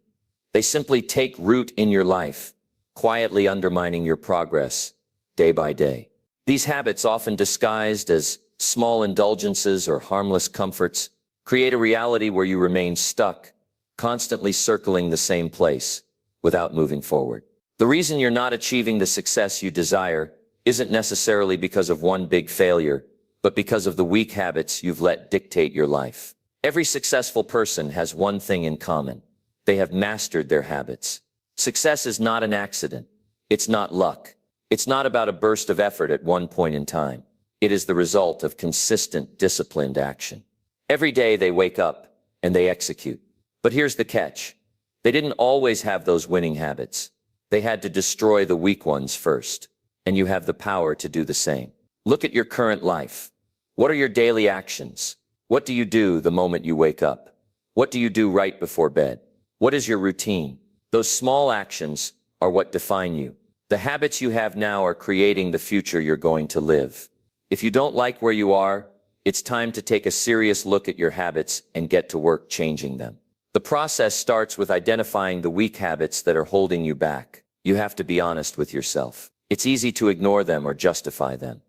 They simply take root in your life, quietly undermining your progress day by day. These habits, often disguised as small indulgences or harmless comforts, create a reality where you remain stuck, constantly circling the same place without moving forward. The reason you're not achieving the success you desire isn't necessarily because of one big failure, but because of the weak habits you've let dictate your life. Every successful person has one thing in common. They have mastered their habits. Success is not an accident. It's not luck. It's not about a burst of effort at one point in time. It is the result of consistent, disciplined action. Every day they wake up and they execute. But here's the catch. They didn't always have those winning habits. They had to destroy the weak ones first. And you have the power to do the same. Look at your current life. What are your daily actions? What do you do the moment you wake up? What do you do right before bed? What is your routine? Those small actions are what define you. The habits you have now are creating the future you're going to live. If you don't like where you are, it's time to take a serious look at your habits and get to work changing them. The process starts with identifying the weak habits that are holding you back. You have to be honest with yourself. It's easy to ignore them or justify them.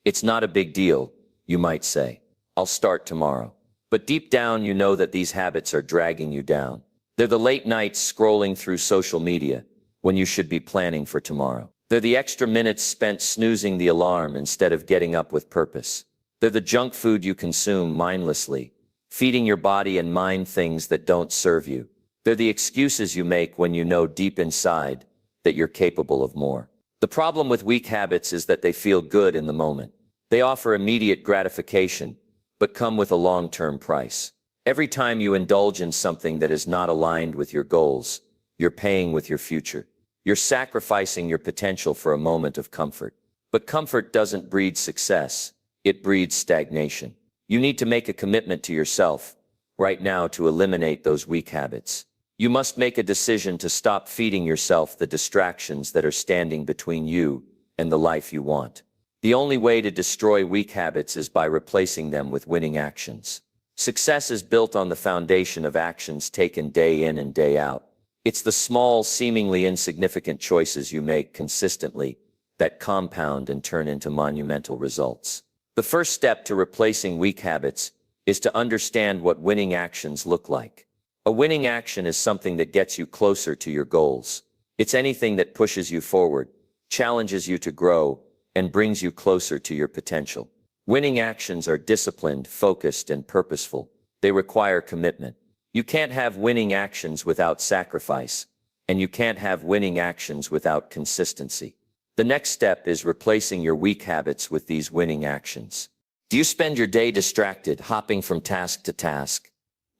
It's not a big deal, you might say. I'll start tomorrow. But deep down, you know that these habits are dragging you down. They're the late nights scrolling through social media when you should be planning for tomorrow. They're the extra minutes spent snoozing the alarm instead of getting up with purpose. They're the junk food you consume mindlessly, feeding your body and mind things that don't serve you. They're the excuses you make when you know deep inside that you're capable of more. The problem with weak habits is that they feel good in the moment. They offer immediate gratification, but come with a long-term price. Every time you indulge in something that is not aligned with your goals, you're paying with your future. You're sacrificing your potential for a moment of comfort. But comfort doesn't breed success. It breeds stagnation. You need to make a commitment to yourself right now to eliminate those weak habits. You must make a decision to stop feeding yourself the distractions that are standing between you and the life you want. The only way to destroy weak habits is by replacing them with winning actions. Success is built on the foundation of actions taken day in and day out. It's the small, seemingly insignificant choices you make consistently that compound and turn into monumental results. The first step to replacing weak habits is to understand what winning actions look like. A winning action is something that gets you closer to your goals. It's anything that pushes you forward, challenges you to grow, and brings you closer to your potential. Winning actions are disciplined, focused, and purposeful. They require commitment. You can't have winning actions without sacrifice, and you can't have winning actions without consistency. The next step is replacing your weak habits with these winning actions. Do you spend your day distracted, hopping from task to task,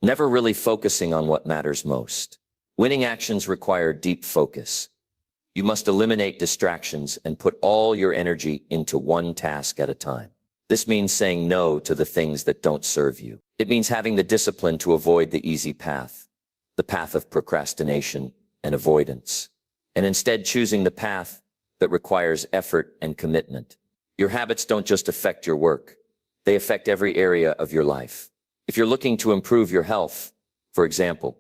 never really focusing on what matters most? Winning actions require deep focus. You must eliminate distractions and put all your energy into one task at a time. This means saying no to the things that don't serve you. It means having the discipline to avoid the easy path, the path of procrastination and avoidance, and instead choosing the path that requires effort and commitment. Your habits don't just affect your work. They affect every area of your life. If you're looking to improve your health, for example,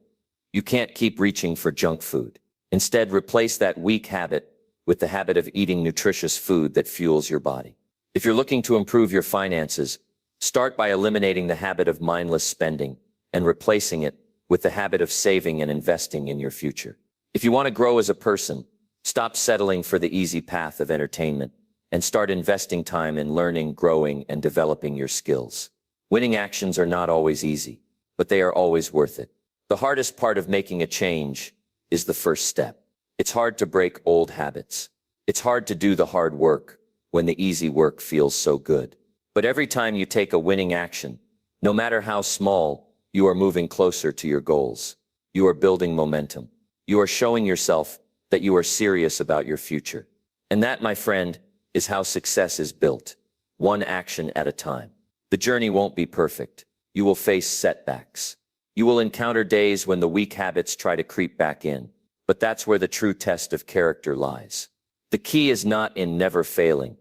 you can't keep reaching for junk food. Instead, replace that weak habit with the habit of eating nutritious food that fuels your body. If you're looking to improve your finances, start by eliminating the habit of mindless spending and replacing it with the habit of saving and investing in your future. If you want to grow as a person, stop settling for the easy path of entertainment and start investing time in learning, growing, and developing your skills. Winning actions are not always easy, but they are always worth it. The hardest part of making a change is the first step. It's hard to break old habits. It's hard to do the hard work when the easy work feels so good. But every time you take a winning action, no matter how small, you are moving closer to your goals. You are building momentum. You are showing yourself that you are serious about your future. And that, my friend, is how success is built, one action at a time. The journey won't be perfect. You will face setbacks. You will encounter days when the weak habits try to creep back in. But that's where the true test of character lies. The key is not in never failing,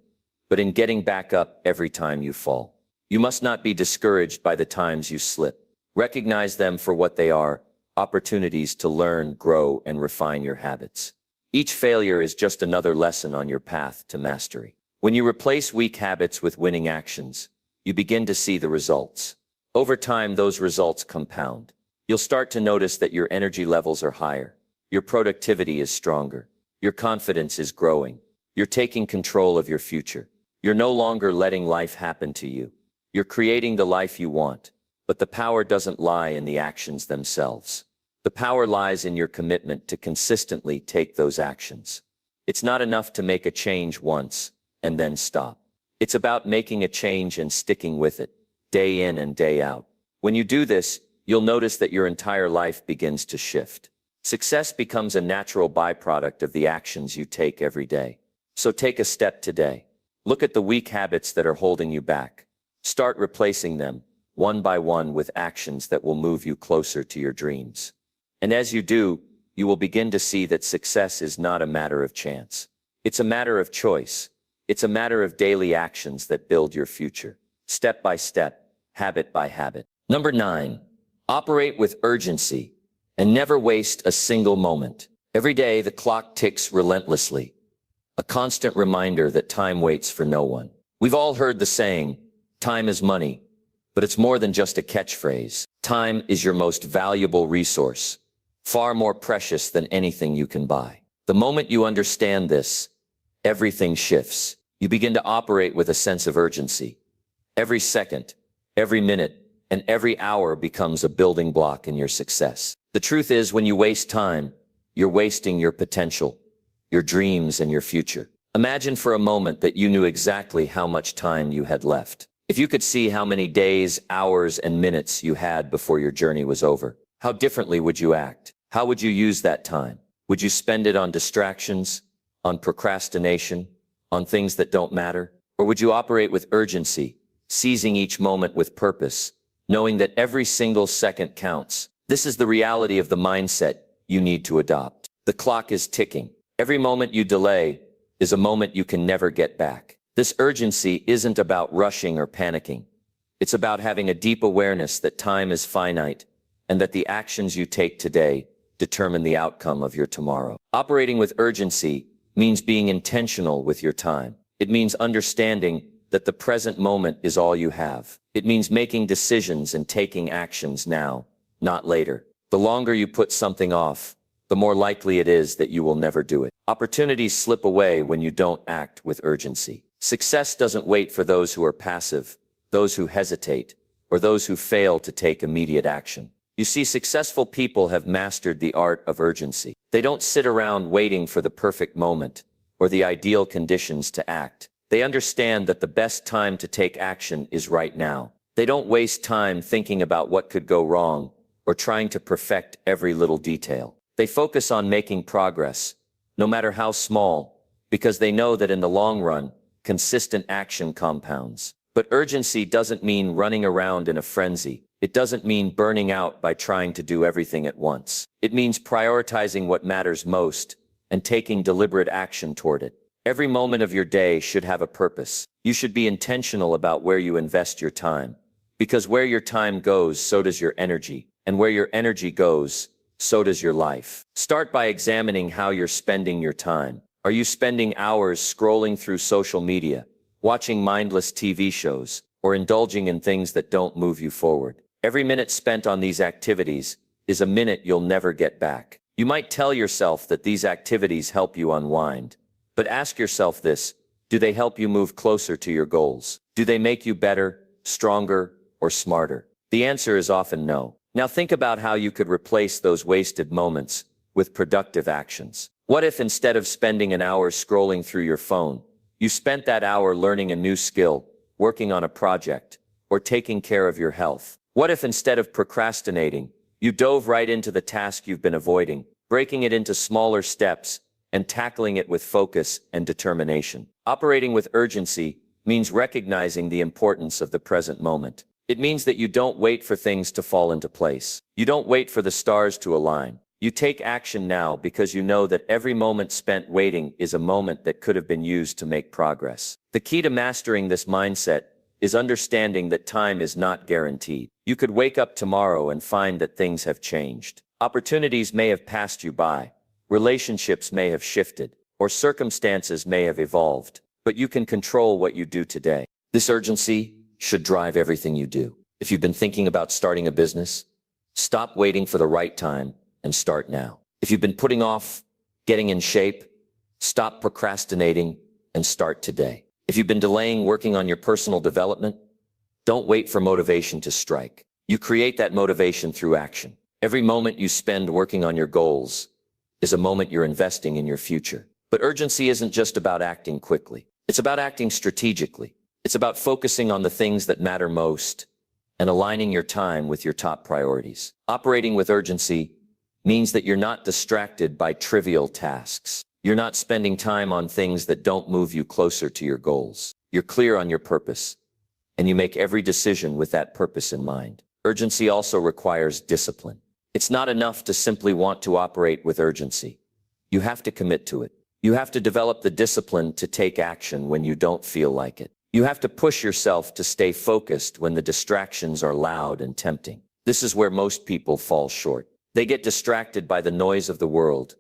but in getting back up every time you fall. You must not be discouraged by the times you slip. Recognize them for what they are, opportunities to learn, grow, and refine your habits. Each failure is just another lesson on your path to mastery. When you replace weak habits with winning actions, you begin to see the results. Over time, those results compound. You'll start to notice that your energy levels are higher. Your productivity is stronger. Your confidence is growing. You're taking control of your future. You're no longer letting life happen to you. You're creating the life you want. But the power doesn't lie in the actions themselves. The power lies in your commitment to consistently take those actions. It's not enough to make a change once and then stop. It's about making a change and sticking with it, day in and day out. When you do this, you'll notice that your entire life begins to shift. Success becomes a natural byproduct of the actions you take every day. So take a step today. Look at the weak habits that are holding you back. Start replacing them, one by one, with actions that will move you closer to your dreams. And as you do, you will begin to see that success is not a matter of chance. It's a matter of choice. It's a matter of daily actions that build your future, step by step, habit by habit. Number 9, operate with urgency and never waste a single moment. Every day, the clock ticks relentlessly, a constant reminder that time waits for no one. We've all heard the saying, time is money, but it's more than just a catchphrase. Time is your most valuable resource, far more precious than anything you can buy. The moment you understand this, everything shifts. You begin to operate with a sense of urgency. Every second, every minute, and every hour becomes a building block in your success. The truth is, when you waste time, you're wasting your potential, your dreams, and your future. Imagine for a moment that you knew exactly how much time you had left. If you could see how many days, hours, and minutes you had before your journey was over, how differently would you act? How would you use that time? Would you spend it on distractions, on procrastination, on things that don't matter? Or would you operate with urgency, seizing each moment with purpose, knowing that every single second counts? This is the reality of the mindset you need to adopt. The clock is ticking. Every moment you delay is a moment you can never get back. This urgency isn't about rushing or panicking. It's about having a deep awareness that time is finite and that the actions you take today determine the outcome of your tomorrow. Operating with urgency means being intentional with your time. It means understanding that the present moment is all you have. It means making decisions and taking actions now, not later. The longer you put something off, the more likely it is that you will never do it. Opportunities slip away when you don't act with urgency. Success doesn't wait for those who are passive, those who hesitate, or those who fail to take immediate action. You see, successful people have mastered the art of urgency. They don't sit around waiting for the perfect moment or the ideal conditions to act. They understand that the best time to take action is right now. They don't waste time thinking about what could go wrong or trying to perfect every little detail. They focus on making progress, no matter how small, because they know that in the long run, consistent action compounds. But urgency doesn't mean running around in a frenzy. It doesn't mean burning out by trying to do everything at once. It means prioritizing what matters most and taking deliberate action toward it. Every moment of your day should have a purpose. You should be intentional about where you invest your time, because where your time goes, so does your energy, and where your energy goes, so does your life. Start by examining how you're spending your time. Are you spending hours scrolling through social media, watching mindless TV shows, or indulging in things that don't move you forward? Every minute spent on these activities is a minute you'll never get back. You might tell yourself that these activities help you unwind, but ask yourself this: do they help you move closer to your goals? Do they make you better, stronger, or smarter? The answer is often no. Now think about how you could replace those wasted moments with productive actions. What if instead of spending an hour scrolling through your phone, you spent that hour learning a new skill, working on a project, or taking care of your health? What if instead of procrastinating, you dove right into the task you've been avoiding, breaking it into smaller steps and tackling it with focus and determination? Operating with urgency means recognizing the importance of the present moment. It means that you don't wait for things to fall into place. You don't wait for the stars to align. You take action now because you know that every moment spent waiting is a moment that could have been used to make progress. The key to mastering this mindset is understanding that time is not guaranteed. You could wake up tomorrow and find that things have changed. Opportunities may have passed you by, relationships may have shifted, or circumstances may have evolved, but you can control what you do today. This urgency should drive everything you do. If you've been thinking about starting a business, stop waiting for the right time and start now. If you've been putting off getting in shape, stop procrastinating and start today. If you've been delaying working on your personal development, don't wait for motivation to strike. You create that motivation through action. Every moment you spend working on your goals is a moment you're investing in your future. But urgency isn't just about acting quickly. It's about acting strategically. It's about focusing on the things that matter most and aligning your time with your top priorities. Operating with urgency means that you're not distracted by trivial tasks. You're not spending time on things that don't move you closer to your goals. You're clear on your purpose, and you make every decision with that purpose in mind. Urgency also requires discipline. It's not enough to simply want to operate with urgency. You have to commit to it. You have to develop the discipline to take action when you don't feel like it. You have to push yourself to stay focused when the distractions are loud and tempting. This is where most people fall short. They get distracted by the noise of the world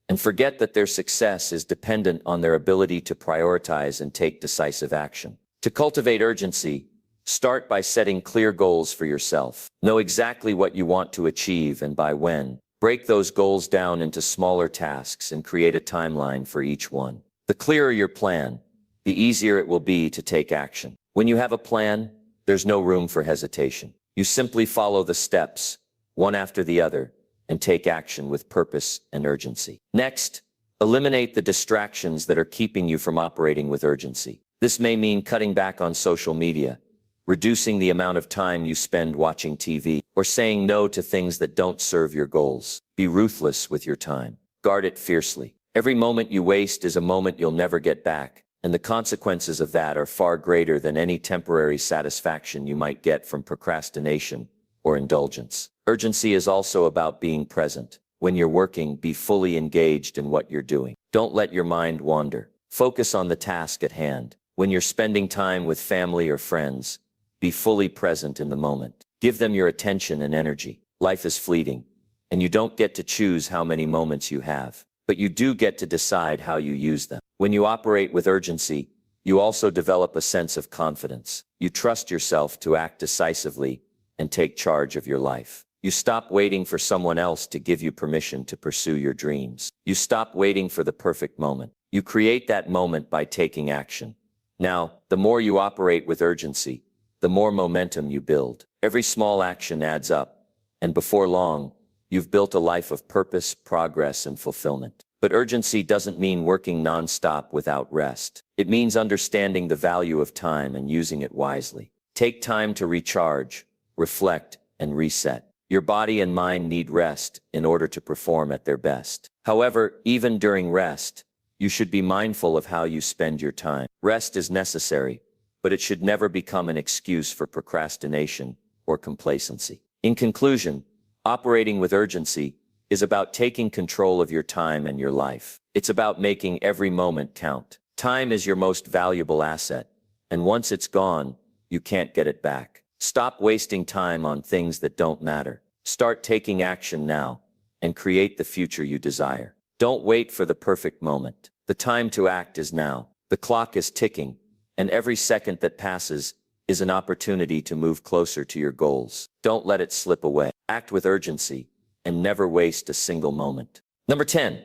and forget that their success is dependent on their ability to prioritize and take decisive action. To cultivate urgency, start by setting clear goals for yourself. Know exactly what you want to achieve and by when. Break those goals down into smaller tasks and create a timeline for each one. The clearer your plan, the easier it will be to take action. When you have a plan, there's no room for hesitation. You simply follow the steps, one after the other, and take action with purpose and urgency. Next, eliminate the distractions that are keeping you from operating with urgency. This may mean cutting back on social media, reducing the amount of time you spend watching TV, or saying no to things that don't serve your goals. Be ruthless with your time. Guard it fiercely. Every moment you waste is a moment you'll never get back, and the consequences of that are far greater than any temporary satisfaction you might get from procrastination or indulgence. Urgency is also about being present. When you're working, be fully engaged in what you're doing. Don't let your mind wander. Focus on the task at hand. When you're spending time with family or friends, be fully present in the moment. Give them your attention and energy. Life is fleeting, and you don't get to choose how many moments you have, but you do get to decide how you use them. When you operate with urgency, you also develop a sense of confidence. You trust yourself to act decisively and take charge of your life. You stop waiting for someone else to give you permission to pursue your dreams. You stop waiting for the perfect moment. You create that moment by taking action. Now, the more you operate with urgency, the more momentum you build. Every small action adds up, and before long, you've built a life of purpose, progress, and fulfillment. But urgency doesn't mean working non-stop without rest. It means understanding the value of time and using it wisely. Take time to recharge, reflect, and reset. Your body and mind need rest in order to perform at their best. However, even during rest, you should be mindful of how you spend your time. Rest is necessary, but it should never become an excuse for procrastination or complacency. In conclusion, operating with urgency is about taking control of your time and your life. It's about making every moment count. Time is your most valuable asset, and once it's gone, you can't get it back. Stop wasting time on things that don't matter. Start taking action now and create the future you desire. Don't wait for the perfect moment. The time to act is now. The clock is ticking, and every second that passes is an opportunity to move closer to your goals. Don't let it slip away. Act with urgency and never waste a single moment. Number 10,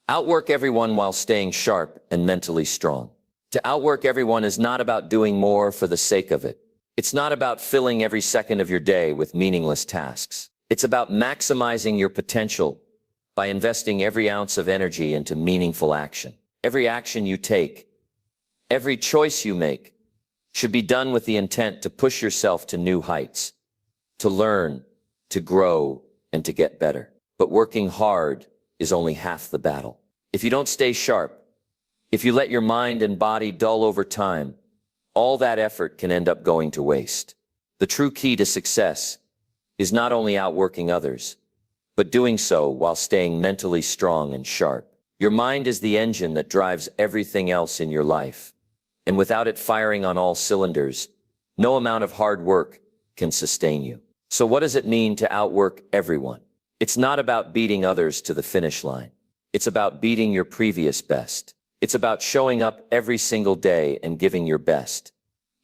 outwork everyone while staying sharp and mentally strong. To outwork everyone is not about doing more for the sake of it. It's not about filling every second of your day with meaningless tasks. It's about maximizing your potential by investing every ounce of energy into meaningful action. Every action you take, every choice you make, should be done with the intent to push yourself to new heights, to learn, to grow, and to get better. But working hard is only half the battle. If you don't stay sharp, if you let your mind and body dull over time, all that effort can end up going to waste. The true key to success is not only outworking others, but doing so while staying mentally strong and sharp. Your mind is the engine that drives everything else in your life, and without it firing on all cylinders, no amount of hard work can sustain you. So what does it mean to outwork everyone? It's not about beating others to the finish line. It's about beating your previous best. It's about showing up every single day and giving your best,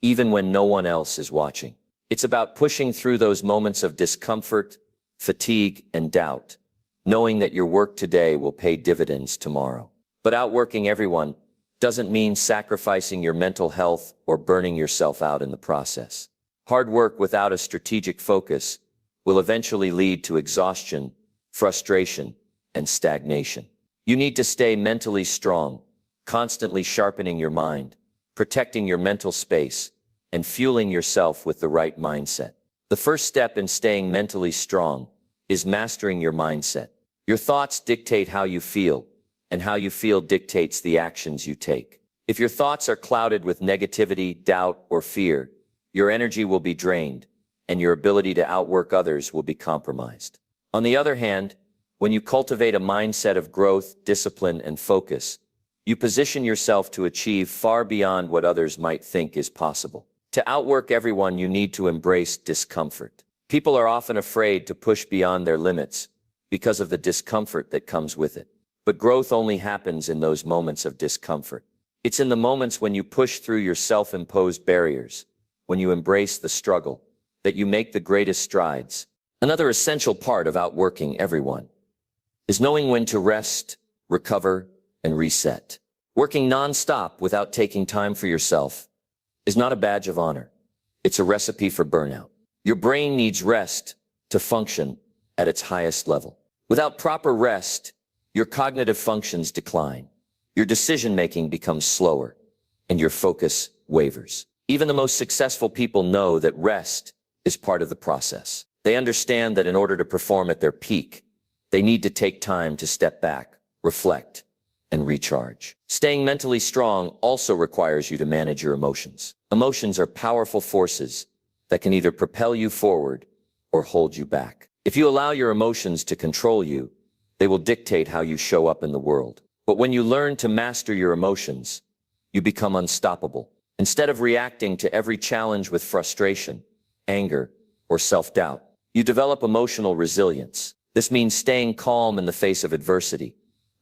even when no one else is watching. It's about pushing through those moments of discomfort, fatigue, and doubt, knowing that your work today will pay dividends tomorrow. But outworking everyone doesn't mean sacrificing your mental health or burning yourself out in the process. Hard work without a strategic focus will eventually lead to exhaustion, frustration, and stagnation. You need to stay mentally strong, constantly sharpening your mind, protecting your mental space, and fueling yourself with the right mindset. The first step in staying mentally strong is mastering your mindset. Your thoughts dictate how you feel, and how you feel dictates the actions you take. If your thoughts are clouded with negativity, doubt, or fear, your energy will be drained, and your ability to outwork others will be compromised. On the other hand, when you cultivate a mindset of growth, discipline, and focus, you position yourself to achieve far beyond what others might think is possible. To outwork everyone, you need to embrace discomfort. People are often afraid to push beyond their limits because of the discomfort that comes with it. But growth only happens in those moments of discomfort. It's in the moments when you push through your self-imposed barriers, when you embrace the struggle, that you make the greatest strides. Another essential part of outworking everyone is knowing when to rest, recover, and reset. Working non-stop without taking time for yourself is not a badge of honor. It's a recipe for burnout. Your brain needs rest to function at its highest level. Without proper rest, your cognitive functions decline, your decision-making becomes slower, and your focus wavers. Even the most successful people know that rest is part of the process. They understand that in order to perform at their peak, they need to take time to step back, reflect, and recharge. Staying mentally strong also requires you to manage your emotions. Emotions are powerful forces that can either propel you forward or hold you back. If you allow your emotions to control you, they will dictate how you show up in the world. But when you learn to master your emotions, you become unstoppable. Instead of reacting to every challenge with frustration, anger, or self-doubt, you develop emotional resilience. This means staying calm in the face of adversity,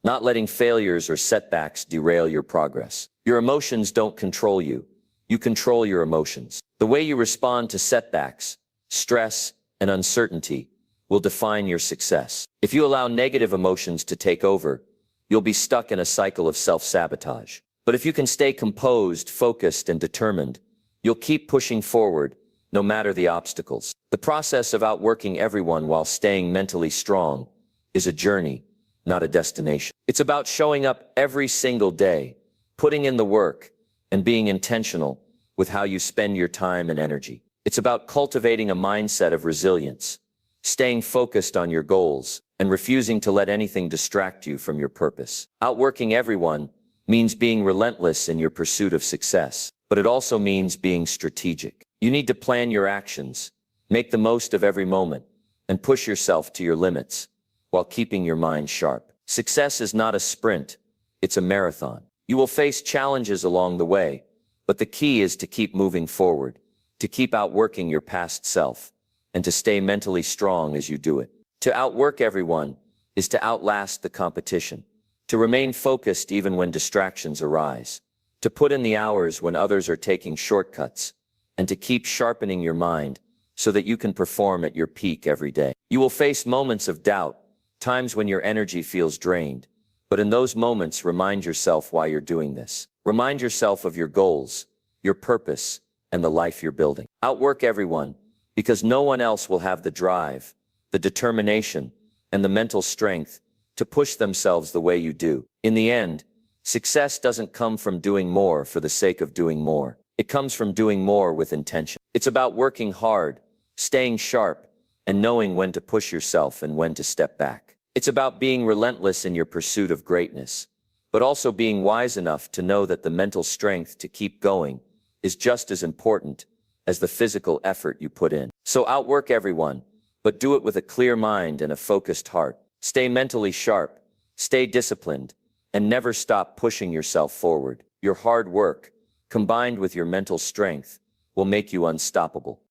not letting failures or setbacks derail your progress. Your emotions don't control you. You control your emotions. The way you respond to setbacks, stress, and uncertainty will define your success. If you allow negative emotions to take over, you'll be stuck in a cycle of self-sabotage. But if you can stay composed, focused, and determined, you'll keep pushing forward, no matter the obstacles. The process of outworking everyone while staying mentally strong is a journey, not a destination. It's about showing up every single day, putting in the work, and being intentional with how you spend your time and energy. It's about cultivating a mindset of resilience, staying focused on your goals, and refusing to let anything distract you from your purpose. Outworking everyone means being relentless in your pursuit of success, but it also means being strategic. You need to plan your actions, make the most of every moment, and push yourself to your limits while keeping your mind sharp. Success is not a sprint, it's a marathon. You will face challenges along the way, but the key is to keep moving forward, to keep outworking your past self, and to stay mentally strong as you do it. To outwork everyone is to outlast the competition, to remain focused even when distractions arise, to put in the hours when others are taking shortcuts, and to keep sharpening your mind so that you can perform at your peak every day. You will face moments of doubt, times when your energy feels drained, but in those moments, remind yourself why you're doing this. Remind yourself of your goals, your purpose, and the life you're building. Outwork everyone, because no one else will have the drive, the determination, and the mental strength to push themselves the way you do. In the end, success doesn't come from doing more for the sake of doing more. It comes from doing more with intention. It's about working hard, staying sharp, and knowing when to push yourself and when to step back. It's about being relentless in your pursuit of greatness, but also being wise enough to know that the mental strength to keep going is just as important as the physical effort you put in. So outwork everyone, but do it with a clear mind and a focused heart. Stay mentally sharp, stay disciplined, and never stop pushing yourself forward. Your hard work, combined with your mental strength, will make you unstoppable.